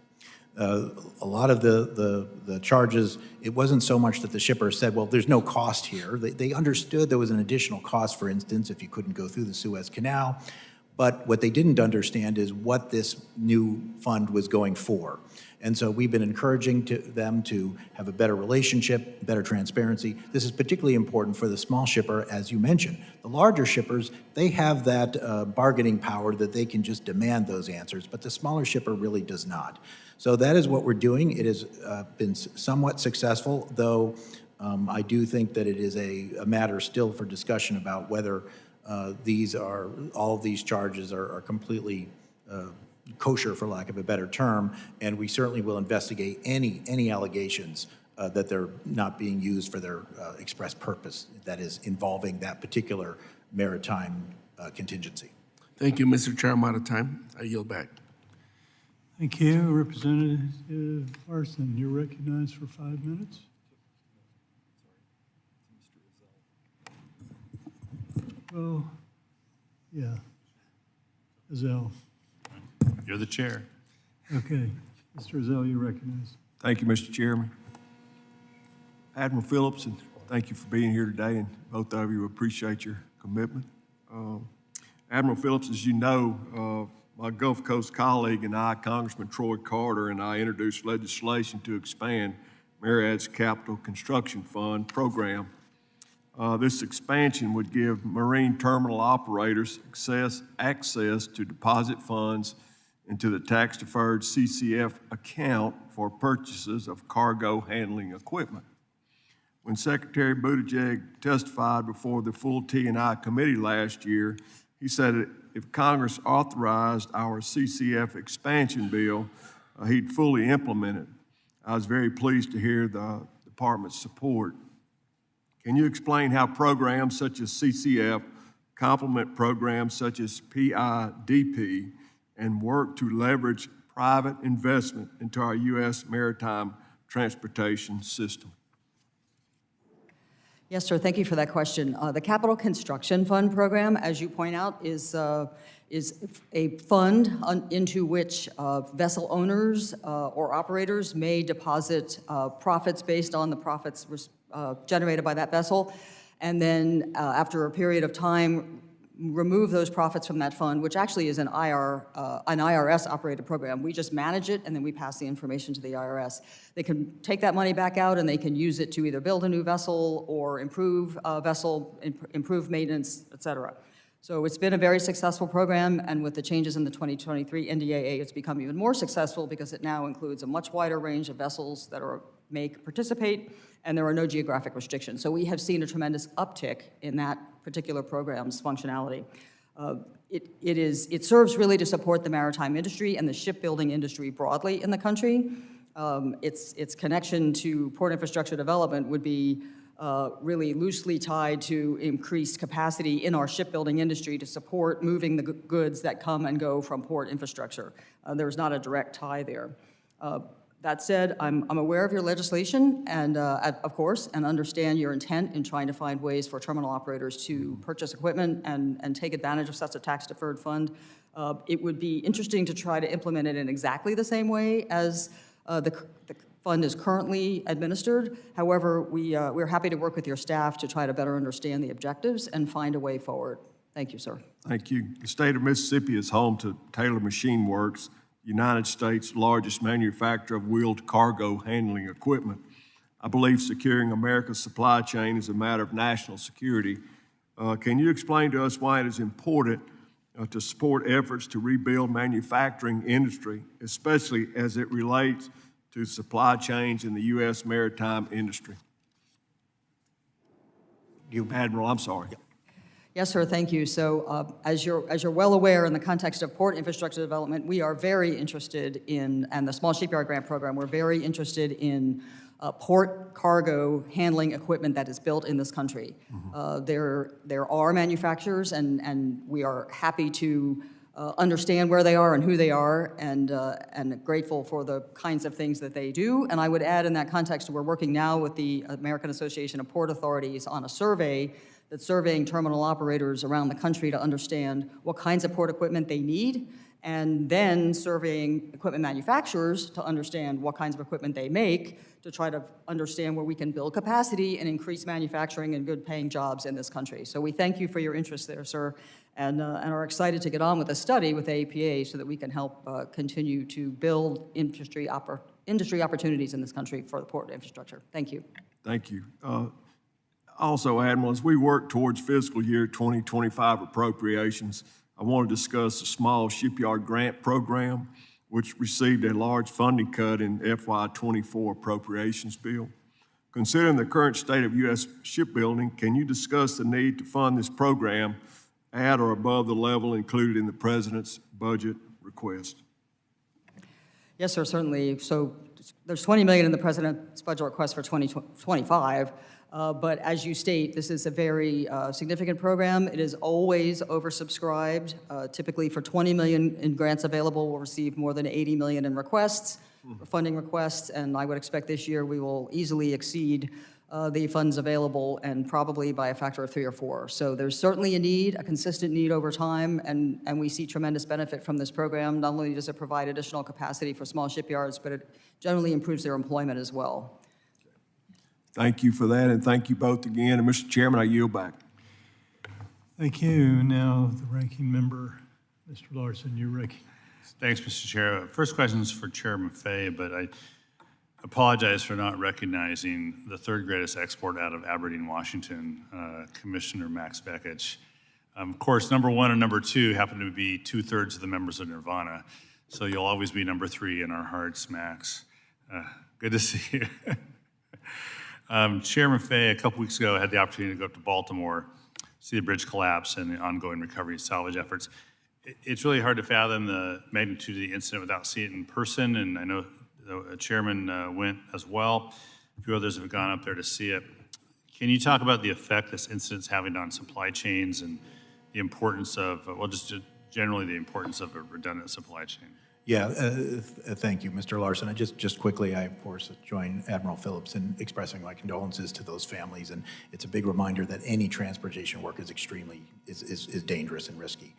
A lot of the charges, it wasn't so much that the shipper said, well, there's no cost here. They understood there was an additional cost, for instance, if you couldn't go through the Suez Canal. But what they didn't understand is what this new fund was going for. And so we've been encouraging them to have a better relationship, better transparency. This is particularly important for the small shipper, as you mentioned. The larger shippers, they have that bargaining power that they can just demand those answers, but the smaller shipper really does not. So that is what we're doing. It has been somewhat successful, though I do think that it is a matter still for discussion about whether all of these charges are completely kosher, for lack of a better term, and we certainly will investigate any allegations that they're not being used for their express purpose, that is involving that particular maritime contingency. Thank you, Mr. Chair. I'm out of time. I yield back. Thank you. Representative Larson, you're recognized for 5 minutes. Well, yeah. Azell. You're the chair. Okay. Mr. Azell, you're recognized. Thank you, Mr. Chairman. Admiral Phillips, and thank you for being here today, and both of you appreciate your commitment. Admiral Phillips, as you know, my Gulf Coast colleague and I, Congressman Troy Carter, and I introduced legislation to expand MARAD's Capital Construction Fund program. This expansion would give marine terminal operators access to deposit funds into the tax-deferred CCF account for purchases of cargo handling equipment. When Secretary Buttigieg testified before the full T&I committee last year, he said if Congress authorized our CCF expansion bill, he'd fully implement it. I was very pleased to hear the department's support. Can you explain how programs such as CCF complement programs such as PIDP and work to leverage private investment into our U.S. maritime transportation system? Yes, sir. Thank you for that question. The Capital Construction Fund program, as you point out, is a fund into which vessel owners or operators may deposit profits based on the profits generated by that vessel, and then after a period of time, remove those profits from that fund, which actually is an IRS-operated program. We just manage it, and then we pass the information to the IRS. They can take that money back out, and they can use it to either build a new vessel or improve a vessel, improve maintenance, et cetera. So it's been a very successful program, and with the changes in the 2023 NDAA, it's become even more successful because it now includes a much wider range of vessels that may participate, and there are no geographic restrictions. So we have seen a tremendous uptick in that particular program's functionality. It serves really to support the maritime industry and the shipbuilding industry broadly in the country. Its connection to port infrastructure development would be really loosely tied to increased capacity in our shipbuilding industry to support moving the goods that come and go from port infrastructure. There's not a direct tie there. That said, I'm aware of your legislation and, of course, and understand your intent in trying to find ways for terminal operators to purchase equipment and take advantage of such a tax-deferred fund. It would be interesting to try to implement it in exactly the same way as the fund is currently administered. However, we're happy to work with your staff to try to better understand the objectives and find a way forward. Thank you, sir. Thank you. The state of Mississippi is home to Taylor Machine Works, United States' largest manufacturer of wheeled cargo handling equipment. I believe securing America's supply chain is a matter of national security. Can you explain to us why it is important to support efforts to rebuild manufacturing industry, especially as it relates to supply chains in the U.S. maritime industry? Admiral, I'm sorry. Yeah. Yes, sir, thank you. So as you're well aware, in the context of port infrastructure development, we are very interested in, and the Small Shipyard Grant Program, we're very interested in port cargo handling equipment that is built in this country. There are manufacturers, and we are happy to understand where they are and who they are, and grateful for the kinds of things that they do. And I would add in that context, we're working now with the American Association of Port Authorities on a survey that's surveying terminal operators around the country to understand what kinds of port equipment they need, and then surveying equipment manufacturers to understand what kinds of equipment they make, to try to understand where we can build capacity and increase manufacturing and good-paying jobs in this country. So we thank you for your interest there, sir, and are excited to get on with a study with APA so that we can help continue to build industry opportunities in this country for the port infrastructure. Thank you. Thank you. Also, Admiral, as we work towards fiscal year 2025 appropriations, I want to discuss the Small Shipyard Grant Program, which received a large funding cut in FY24 appropriations bill. Considering the current state of U.S. shipbuilding, can you discuss the need to fund this program at or above the level included in the President's budget request? Yes, sir, certainly. So there's $20 million in the President's budget request for 2025. But as you state, this is a very significant program. It is always oversubscribed. Typically, for $20 million in grants available, we'll receive more than $80 million in requests, funding requests, and I would expect this year we will easily exceed the funds available, and probably by a factor of 3 or 4. So there's certainly a need, a consistent need over time, and we see tremendous benefit from this program. Not only does it provide additional capacity for small shipyards, but it generally improves their employment as well. Thank you for that, and thank you both again. And Mr. Chairman, I yield back. Thank you. Now, the ranking member, Mr. Larson, you're recognized. Thanks, Mr. Chair. First question is for Chairman Fay, but I apologize for not recognizing the third greatest export out of Aberdeen, Washington, Commissioner Max Vekich. Of course, number 1 and number 2 happen to be 2/3 of the members of Nirvana, so you'll always be number 3 in our hearts, Max. Good to see you. Chairman Fay, a couple weeks ago, I had the opportunity to go up to Baltimore, see the bridge collapse and the ongoing recovery and salvage efforts. It's really hard to fathom the magnitude of the incident without seeing it in person, and I know the chairman went as well. A few others have gone up there to see it. Can you talk about the effect this incident's having on supply chains and the importance of, well, just generally the importance of a redundant supply chain? Yeah, thank you, Mr. Larson. I just quickly, I of course join Admiral Phillips in expressing my condolences to those families, and it's a big reminder that any transportation work is extremely is dangerous and risky.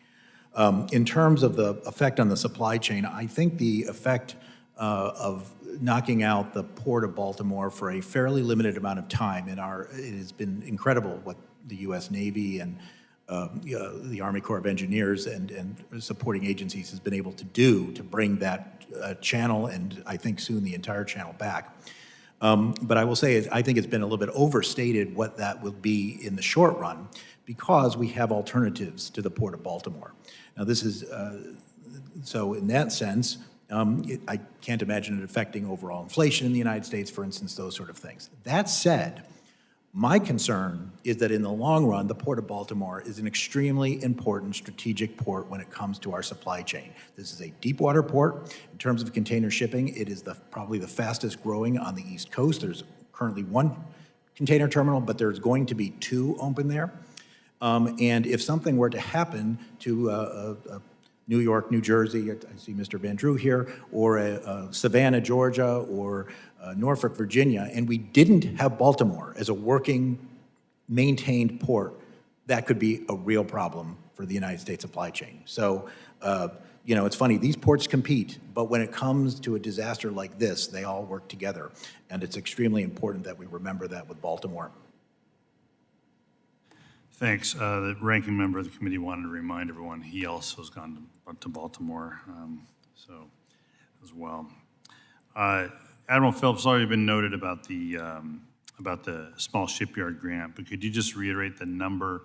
In terms of the effect on the supply chain, I think the effect of knocking out the Port of Baltimore for a fairly limited amount of time it has been incredible what the U.S. Navy and the Army Corps of Engineers and supporting agencies has been able to do to bring that channel, and I think soon the entire channel, back. But I will say, I think it's been a little bit overstated what that will be in the short run, because we have alternatives to the Port of Baltimore. Now this is, so in that sense, I can't imagine it affecting overall inflation in the United States, for instance, those sort of things. That said, my concern is that in the long run, the Port of Baltimore is an extremely important strategic port when it comes to our supply chain. This is a deep water port. In terms of container shipping, it is probably the fastest growing on the East Coast. There's currently 1 container terminal, but there's going to be 2 open there. And if something were to happen to New York, New Jersey, I see Mr. Van Drew here, or Savannah, Georgia, or Norfolk, Virginia, and we didn't have Baltimore as a working, maintained port, that could be a real problem for the United States supply chain. So, you know, it's funny, these ports compete, but when it comes to a disaster like this, they all work together, and it's extremely important that we remember that with Baltimore. Thanks. The ranking member of the committee wanted to remind everyone he also has gone to Baltimore, so as well. Admiral Phillips already been noted about the small shipyard grant, but could you just reiterate the number,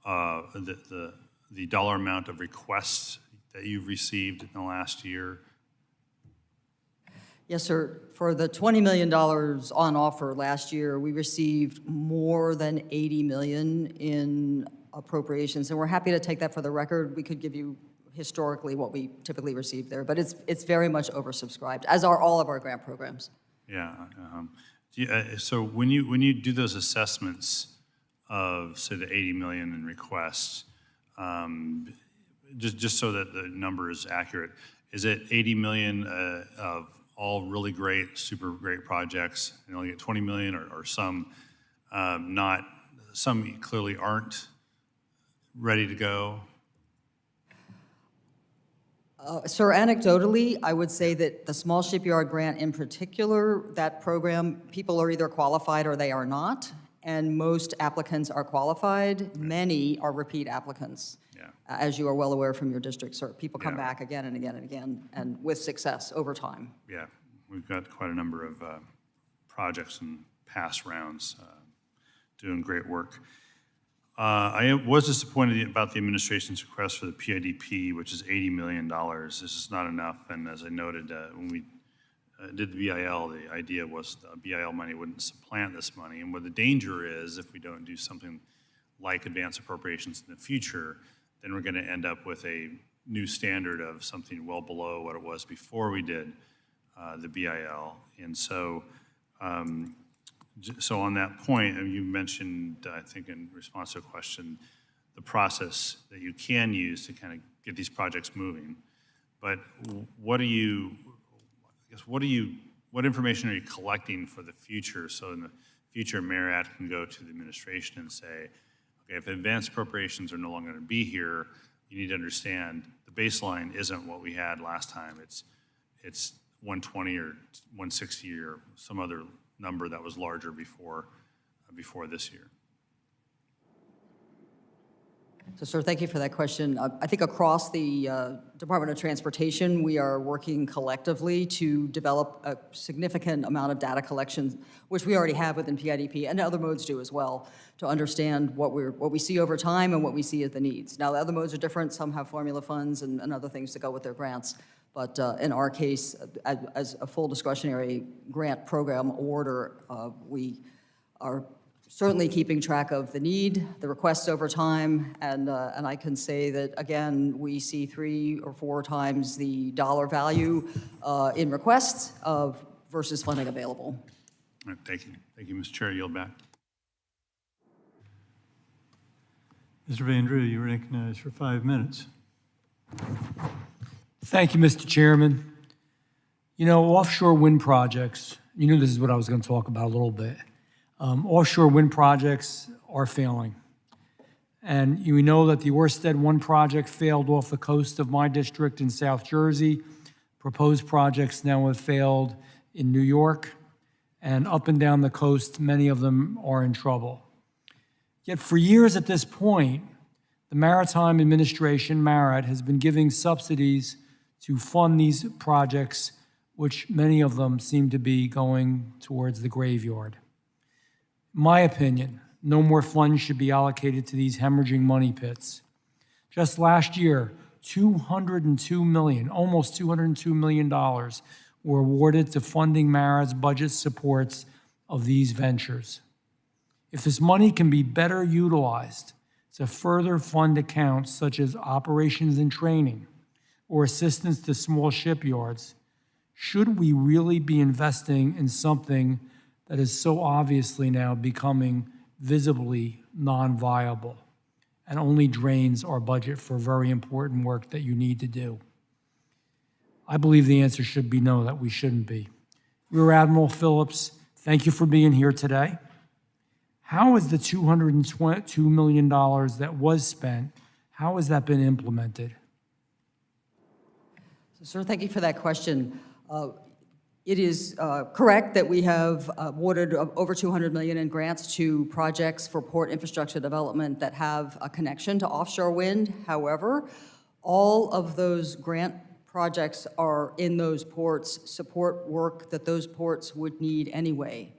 the dollar amount of requests that you've received in the last year? Yes, sir. For the $20 million on offer last year, we received more than $80 million in appropriations, and we're happy to take that for the record. We could give you historically what we typically receive there, but it's very much oversubscribed, as are all of our grant programs. Yeah. So when you do those assessments of, say, the $80 million in requests, just so that the number is accurate, is it 80 million of all really great, super great projects, and only get 20 million, or some not, some clearly aren't ready to go? Sir, anecdotally, I would say that the small shipyard grant in particular, that program, people are either qualified or they are not, and most applicants are qualified. Many are repeat applicants, as you are well aware from your district, sir. People come back again and again and again, and with success over time. Yeah, we've got quite a number of projects in past rounds doing great work. I was disappointed about the administration's request for the PIDP, which is $80 million. This is not enough, and as I noted, when we did the BIL, the idea was the BIL money wouldn't supplant this money, and what the danger is, if we don't do something like advance appropriations in the future, then we're going to end up with a new standard of something well below what it was before we did the BIL. And so, so on that point, you mentioned, I think in response to a question, the process that you can use to kind of get these projects moving. But what information are you collecting for the future, so in the future MARAD can go to the administration and say, okay, if advanced appropriations are no longer going to be here, you need to understand the baseline isn't what we had last time. It's 120 or 160 or some other number that was larger before this year. So, sir, thank you for that question. I think across the Department of Transportation, we are working collectively to develop a significant amount of data collection, which we already have within PIDP, and other modes do as well, to understand what we see over time and what we see as the needs. Now, the other modes are different. Some have formula funds and other things to go with their grants. But in our case, as a full discretionary grant program awarder, we are certainly keeping track of the need, the requests over time, and I can say that, again, we see 3 or 4 times the dollar value in requests versus funding available. All right, thank you. Thank you, Mr. Chair. Yield back. Mr. Van Drew, you're recognized for 5 minutes. Thank you, Mr. Chairman. You know, offshore wind projects, you knew this is what I was going to talk about a little bit. Offshore wind projects are failing. And you know that the Ørsted 1 project failed off the coast of my district in South Jersey. Proposed projects now have failed in New York. And up and down the coast, many of them are in trouble. Yet for years at this point, the Maritime Administration, MARAD, has been giving subsidies to fund these projects, which many of them seem to be going towards the graveyard. In my opinion, no more funds should be allocated to these hemorrhaging money pits. Just last year, $202 million, almost $202 million were awarded to funding MARAD's budget supports of these ventures. If this money can be better utilized to further fund accounts such as operations and training or assistance to small shipyards, should we really be investing in something that is so obviously now becoming visibly non-viable and only drains our budget for very important work that you need to do? I believe the answer should be no, that we shouldn't be. Rear Admiral Phillips, thank you for being here today. How has the $222 million that was spent, how has that been implemented? Sir, thank you for that question. It is correct that we have awarded over $200 million in grants to projects for port infrastructure development that have a connection to offshore wind. However, all of those grant projects are in those ports, support work that those ports would need anyway.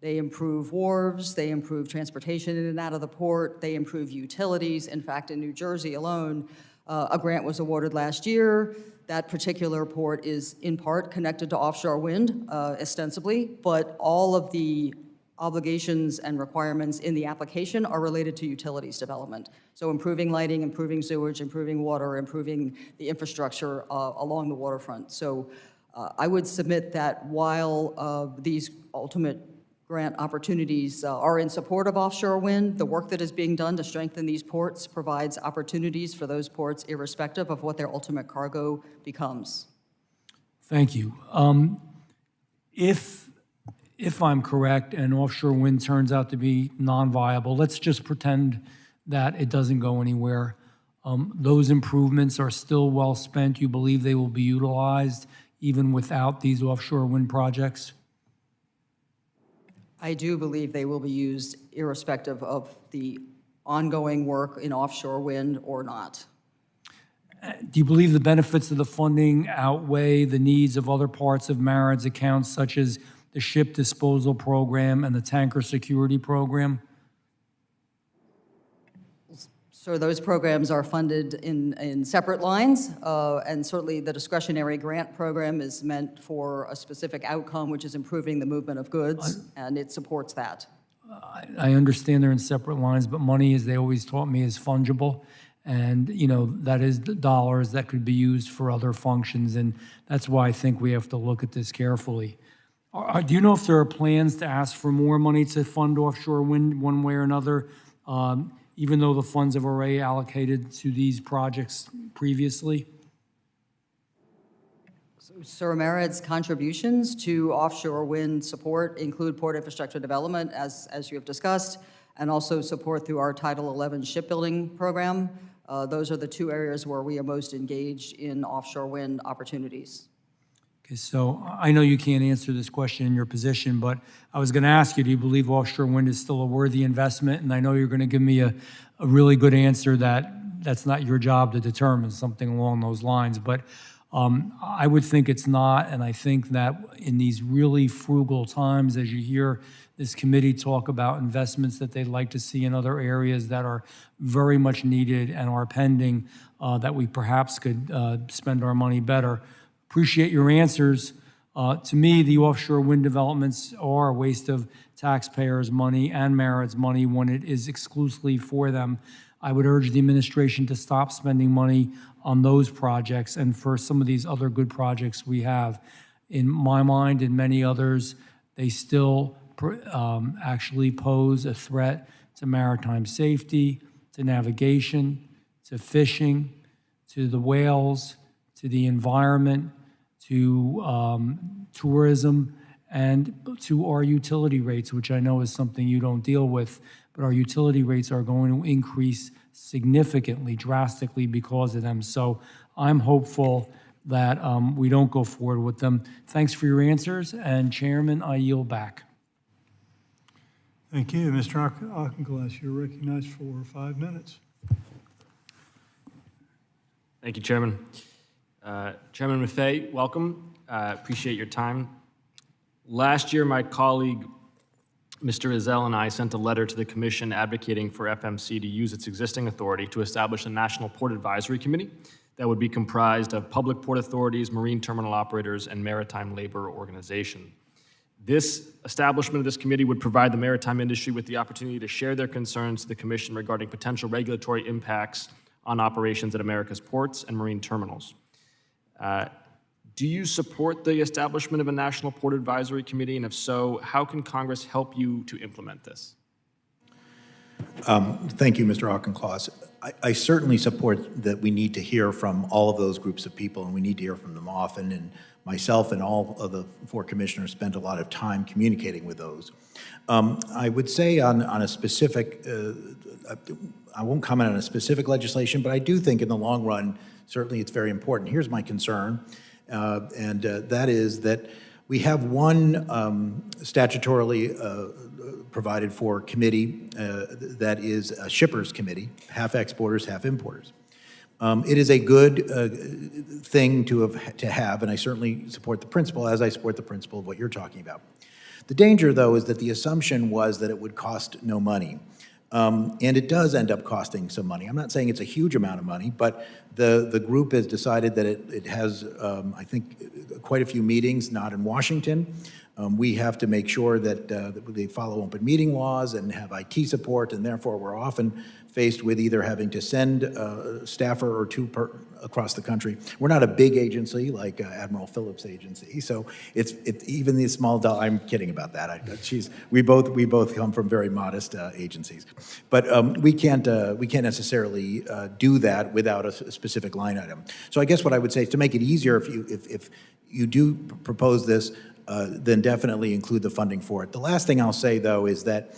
They improve wharves, they improve transportation in and out of the port, they improve utilities. In fact, in New Jersey alone, a grant was awarded last year. That particular port is in part connected to offshore wind, ostensibly, but all of the obligations and requirements in the application are related to utilities development. So improving lighting, improving sewage, improving water, improving the infrastructure along the waterfront. So I would submit that while these ultimate grant opportunities are in support of offshore wind. The work that is being done to strengthen these ports provides opportunities for those ports irrespective of what their ultimate cargo becomes. Thank you. If I'm correct and offshore wind turns out to be non-viable, let's just pretend that it doesn't go anywhere. Those improvements are still well spent. You believe they will be utilized even without these offshore wind projects? I do believe they will be used irrespective of the ongoing work in offshore wind or not. Do you believe the benefits of the funding outweigh the needs of other parts of MARAD's accounts, such as the ship disposal program and the tanker security program? So those programs are funded in separate lines, and certainly the discretionary grant program is meant for a specific outcome, which is improving the movement of goods, and it supports that. I understand they're in separate lines, but money, as they always taught me, is fungible. And, you know, that is the dollars that could be used for other functions, and that's why I think we have to look at this carefully. Do you know if there are plans to ask for more money to fund offshore wind one way or another, even though the funds have already allocated to these projects previously? Sir, MARAD's contributions to offshore wind support include port infrastructure development, as you have discussed, and also support through our Title 11 shipbuilding program. Those are the two areas where we are most engaged in offshore wind opportunities. Okay, so I know you can't answer this question in your position, but I was going to ask you, do you believe offshore wind is still a worthy investment? And I know you're going to give me a really good answer that that's not your job to determine, something along those lines. But I would think it's not, and I think that in these really frugal times, as you hear this committee talk about investments that they'd like to see in other areas that are very much needed and are pending, that we perhaps could spend our money better. Appreciate your answers. To me, the offshore wind developments are a waste of taxpayers' money and MARAD's money when it is exclusively for them. I would urge the administration to stop spending money on those projects and for some of these other good projects we have. In my mind and many others, they still actually pose a threat to maritime safety, to navigation, to fishing, to the whales, to the environment, to tourism, and to our utility rates, which I know is something you don't deal with, but our utility rates are going to increase significantly, drastically because of them. So I'm hopeful that we don't go forward with them. Thanks for your answers, and Chairman, I yield back. Thank you. Mr. Auchincloss, you're recognized for 5 minutes. Thank you, Chairman. Chairman Maffei, welcome. Appreciate your time. Last year, my colleague, Mr. Ezell, and I sent a letter to the Commission advocating for FMC to use its existing authority to establish a National Port Advisory Committee that would be comprised of public port authorities, marine terminal operators, and maritime labor organization. This establishment of this committee would provide the maritime industry with the opportunity to share their concerns to the Commission regarding potential regulatory impacts on operations at America's ports and marine terminals. Do you support the establishment of a National Port Advisory Committee? And if so, how can Congress help you to implement this? Thank you, Mr. Auchincloss. I certainly support that we need to hear from all of those groups of people, and we need to hear from them often. And myself and all of the 4 commissioners spent a lot of time communicating with those. I would say on a specific, I won't comment on a specific legislation, but I do think in the long run, certainly it's very important. Here's my concern, and that is that we have one statutorily provided for committee that is a shippers committee, half exporters, half importers. It is a good thing to have, and I certainly support the principle, as I support the principle of what you're talking about. The danger, though, is that the assumption was that it would cost no money. And it does end up costing some money. I'm not saying it's a huge amount of money, but the group has decided that it has, I think, quite a few meetings, not in Washington, We have to make sure that they follow open meeting laws and have IT support, and therefore we're often faced with either having to send a staffer or two across the country. We're not a big agency like Admiral Phillips' agency, so it's even these small. I'm kidding about that. We both come from very modest agencies, but we can't necessarily do that without a specific line item. So I guess what I would say is to make it easier, if you do propose this, then definitely include the funding for it. The last thing I'll say, though, is that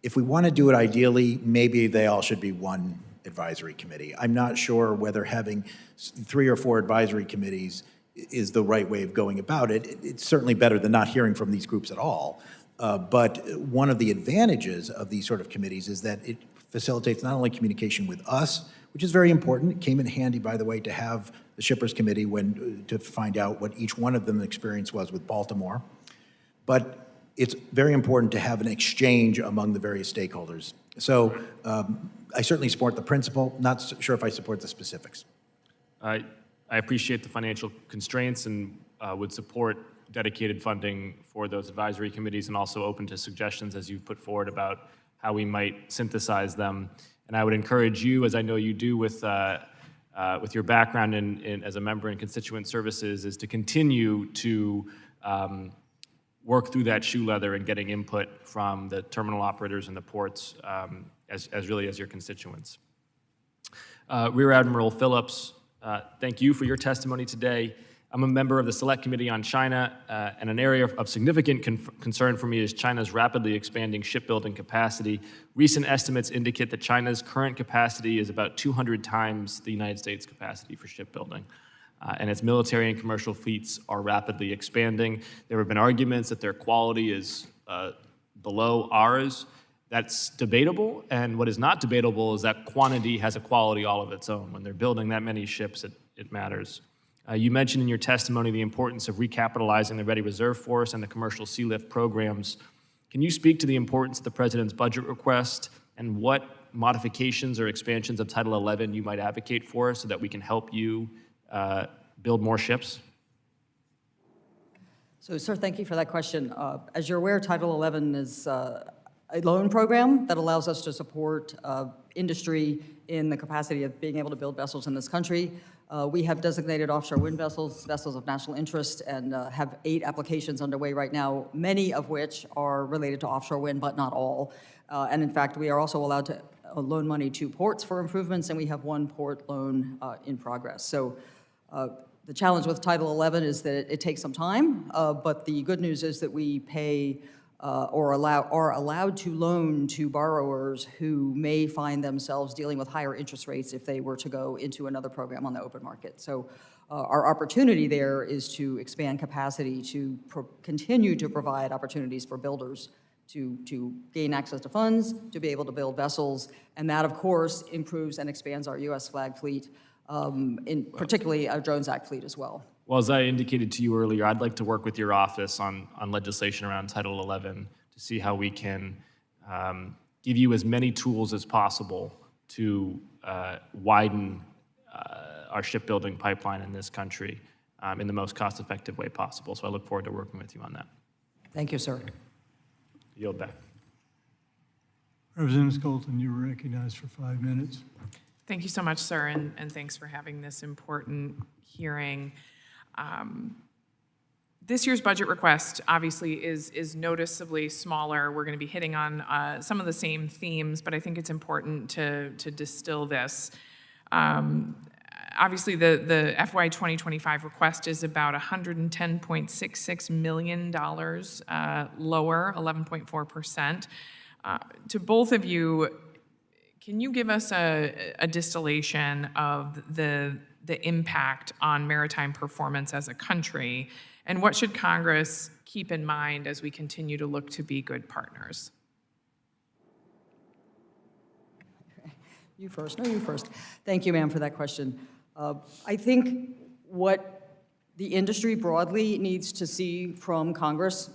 if we want to do it ideally, maybe they all should be one advisory committee. I'm not sure whether having 3 or 4 advisory committees is the right way of going about it. It's certainly better than not hearing from these groups at all. But one of the advantages of these sort of committees is that it facilitates not only communication with us, which is very important. It came in handy, by the way, to have the Shippers Committee to find out what each one of them experience was with Baltimore. But it's very important to have an exchange among the various stakeholders. So I certainly support the principle, not sure if I support the specifics. I appreciate the financial constraints and would support dedicated funding for those advisory committees, and also open to suggestions as you've put forward about how we might synthesize them. And I would encourage you, as I know you do with your background as a member in constituent services, is to continue to work through that shoe leather and getting input from the terminal operators and the ports as your constituents. Rear Admiral Phillips, thank you for your testimony today. I'm a member of the Select Committee on China, and an area of significant concern for me is China's rapidly expanding shipbuilding capacity. Recent estimates indicate that China's current capacity is about 200 times the United States capacity for shipbuilding. And its military and commercial fleets are rapidly expanding. There have been arguments that their quality is below ours. That's debatable, and what is not debatable is that quantity has a quality all of its own. When they're building that many ships, it matters. You mentioned in your testimony the importance of recapitalizing the Ready Reserve Force and the commercial sea lift programs. Can you speak to the importance of the President's budget request and what modifications or expansions of Title 11 you might advocate for so that we can help you build more ships? So, sir, thank you for that question. As you're aware, Title 11 is a loan program that allows us to support industry in the capacity of being able to build vessels in this country. We have designated offshore wind vessels, vessels of national interest, and have 8 applications underway right now, many of which are related to offshore wind, but not all. And in fact, we are also allowed to loan money to ports for improvements, and we have 1 port loan in progress. So the challenge with Title 11 is that it takes some time, but the good news is that we pay or are allowed to loan to borrowers who may find themselves dealing with higher interest rates if they were to go into another program on the open market. So our opportunity there is to expand capacity, to continue to provide opportunities for builders to gain access to funds, to be able to build vessels, and that, of course, improves and expands our U.S. flag fleet, particularly our Jones Act fleet as well. Well, as I indicated to you earlier, I'd like to work with your office on legislation around Title 11 to see how we can give you as many tools as possible to widen our shipbuilding pipeline in this country in the most cost-effective way possible. So I look forward to working with you on that. Thank you, sir. Yield back. Representative Skolton, you were recognized for 5 minutes. Thank you so much, sir, and thanks for having this important hearing. This year's budget request obviously is noticeably smaller. We're going to be hitting on some of the same themes, but I think it's important to distill this. Obviously, the FY 2025 request is about $110.66 million lower, 11.4%. To both of you, can you give us a distillation of the impact on maritime performance as a country, and what should Congress keep in mind as we continue to look to be good partners? You first. No, you first. Thank you, ma'am, for that question. I think what the industry broadly needs to see from Congress,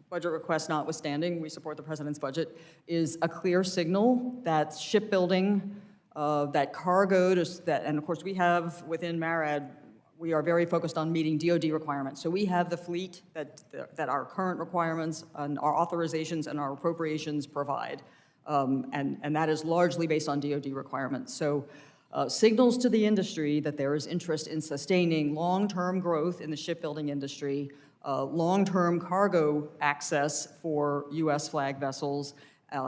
budget request notwithstanding, we support the president's budget, is a clear signal that shipbuilding, that cargo, and of course we have within MARAD we are very focused on meeting DoD requirements. So we have the fleet that our current requirements and our authorizations and our appropriations provide. And that is largely based on DoD requirements. So signals to the industry that there is interest in sustaining long-term growth in the shipbuilding industry, long-term cargo access for U.S. flag vessels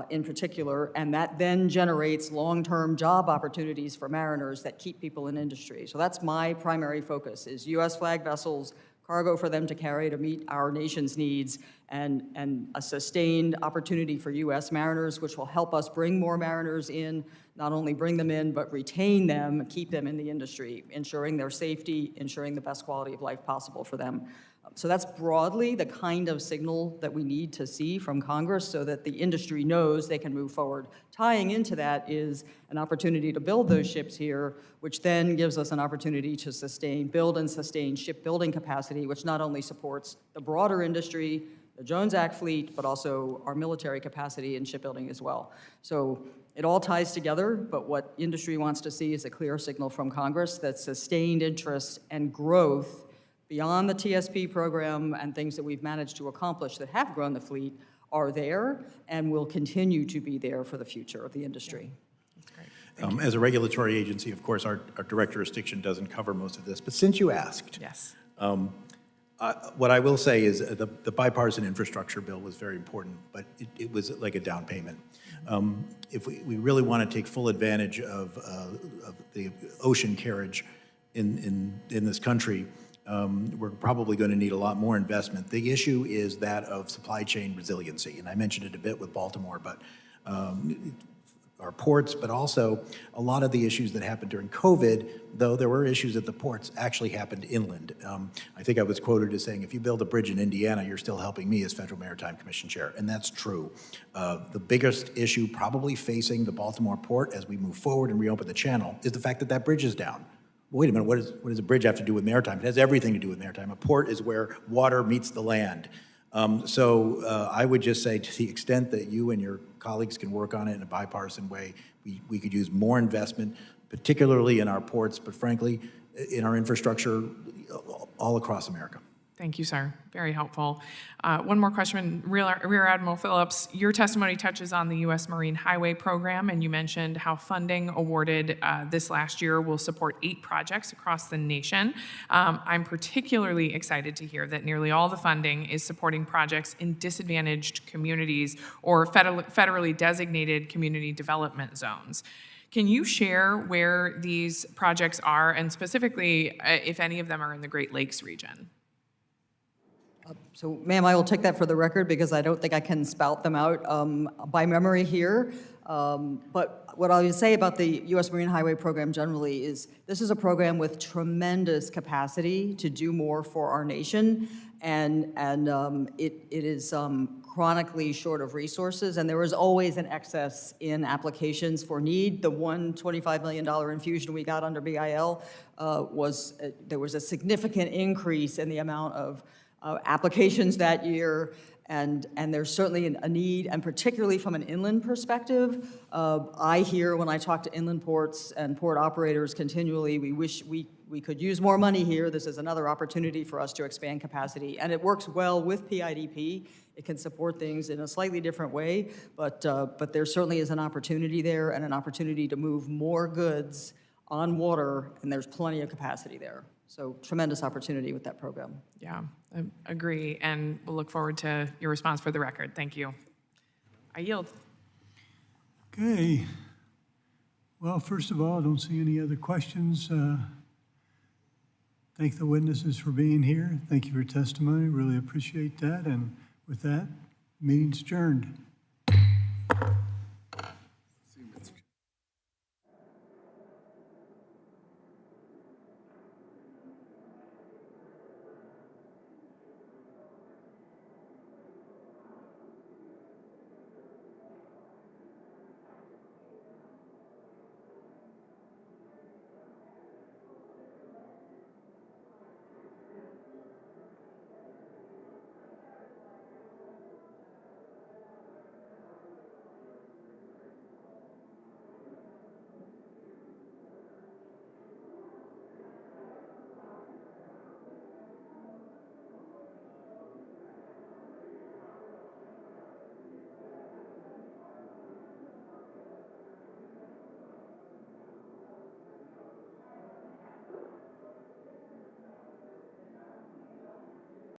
in particular, and that then generates long-term job opportunities for mariners that keep people in industry. So that's my primary focus, is U.S. flag vessels, cargo for them to carry to meet our nation's needs, and a sustained opportunity for U.S. mariners, which will help us bring more mariners in, not only bring them in, but retain them, keep them in the industry, ensuring their safety, ensuring the best quality of life possible for them. So that's broadly the kind of signal that we need to see from Congress so that the industry knows they can move forward. Tying into that is an opportunity to build those ships here, which then gives us an opportunity to build and sustain shipbuilding capacity, which not only supports the broader industry, the Jones Act fleet, but also our military capacity in shipbuilding as well. So it all ties together, but what industry wants to see is a clear signal from Congress that sustained interest and growth beyond the TSP program and things that we've managed to accomplish that have grown the fleet are there and will continue to be there for the future of the industry. That's great. As a regulatory agency, of course, our direct jurisdiction doesn't cover most of this, but since you asked, Yes. what I will say is the bipartisan infrastructure bill was very important, but it was like a down payment. If we really want to take full advantage of the ocean carriage in this country, we're probably going to need a lot more investment. The issue is that of supply chain resiliency, and I mentioned it a bit with Baltimore, but our ports, but also a lot of the issues that happened during COVID, though there were issues at the ports, actually happened inland. I think I was quoted as saying, if you build a bridge in Indiana, you're still helping me as Federal Maritime Commission Chair, and that's true. The biggest issue probably facing the Baltimore port as we move forward and reopen the channel is the fact that that bridge is down. Wait a minute, what does a bridge have to do with maritime? It has everything to do with maritime. A port is where water meets the land. So I would just say, to the extent that you and your colleagues can work on it in a bipartisan way, we could use more investment, particularly in our ports, but frankly, in our infrastructure all across America. Thank you, sir. Very helpful. One more question. Rear Admiral Phillips, your testimony touches on the U.S. Marine Highway Program, and you mentioned how funding awarded this last year will support 8 projects across the nation. I'm particularly excited to hear that nearly all the funding is supporting projects in disadvantaged communities or federally designated community development zones. Can you share where these projects are, and specifically if any of them are in the Great Lakes region? So, ma'am, I will take that for the record because I don't think I can spout them out by memory here. But what I would say about the U.S. Marine Highway Program generally is this is a program with tremendous capacity to do more for our nation, and it is chronically short of resources, and there is always an excess in applications for need. The $125 million infusion we got under BIL there was a significant increase in the amount of applications that year, and there's certainly a need, and particularly from an inland perspective. I hear when I talk to inland ports and port operators continually, we wish we could use more money here. This is another opportunity for us to expand capacity, and it works well with PIDP. It can support things in a slightly different way, but there certainly is an opportunity there and an opportunity to move more goods on water, and there's plenty of capacity there. So tremendous opportunity with that program. Yeah, I agree, and we'll look forward to your response for the record. Thank you. I yield. Okay. Well, first of all, I don't see any other questions. Thank the witnesses for being here. Thank you for your testimony. Really appreciate that. And with that, meeting's adjourned.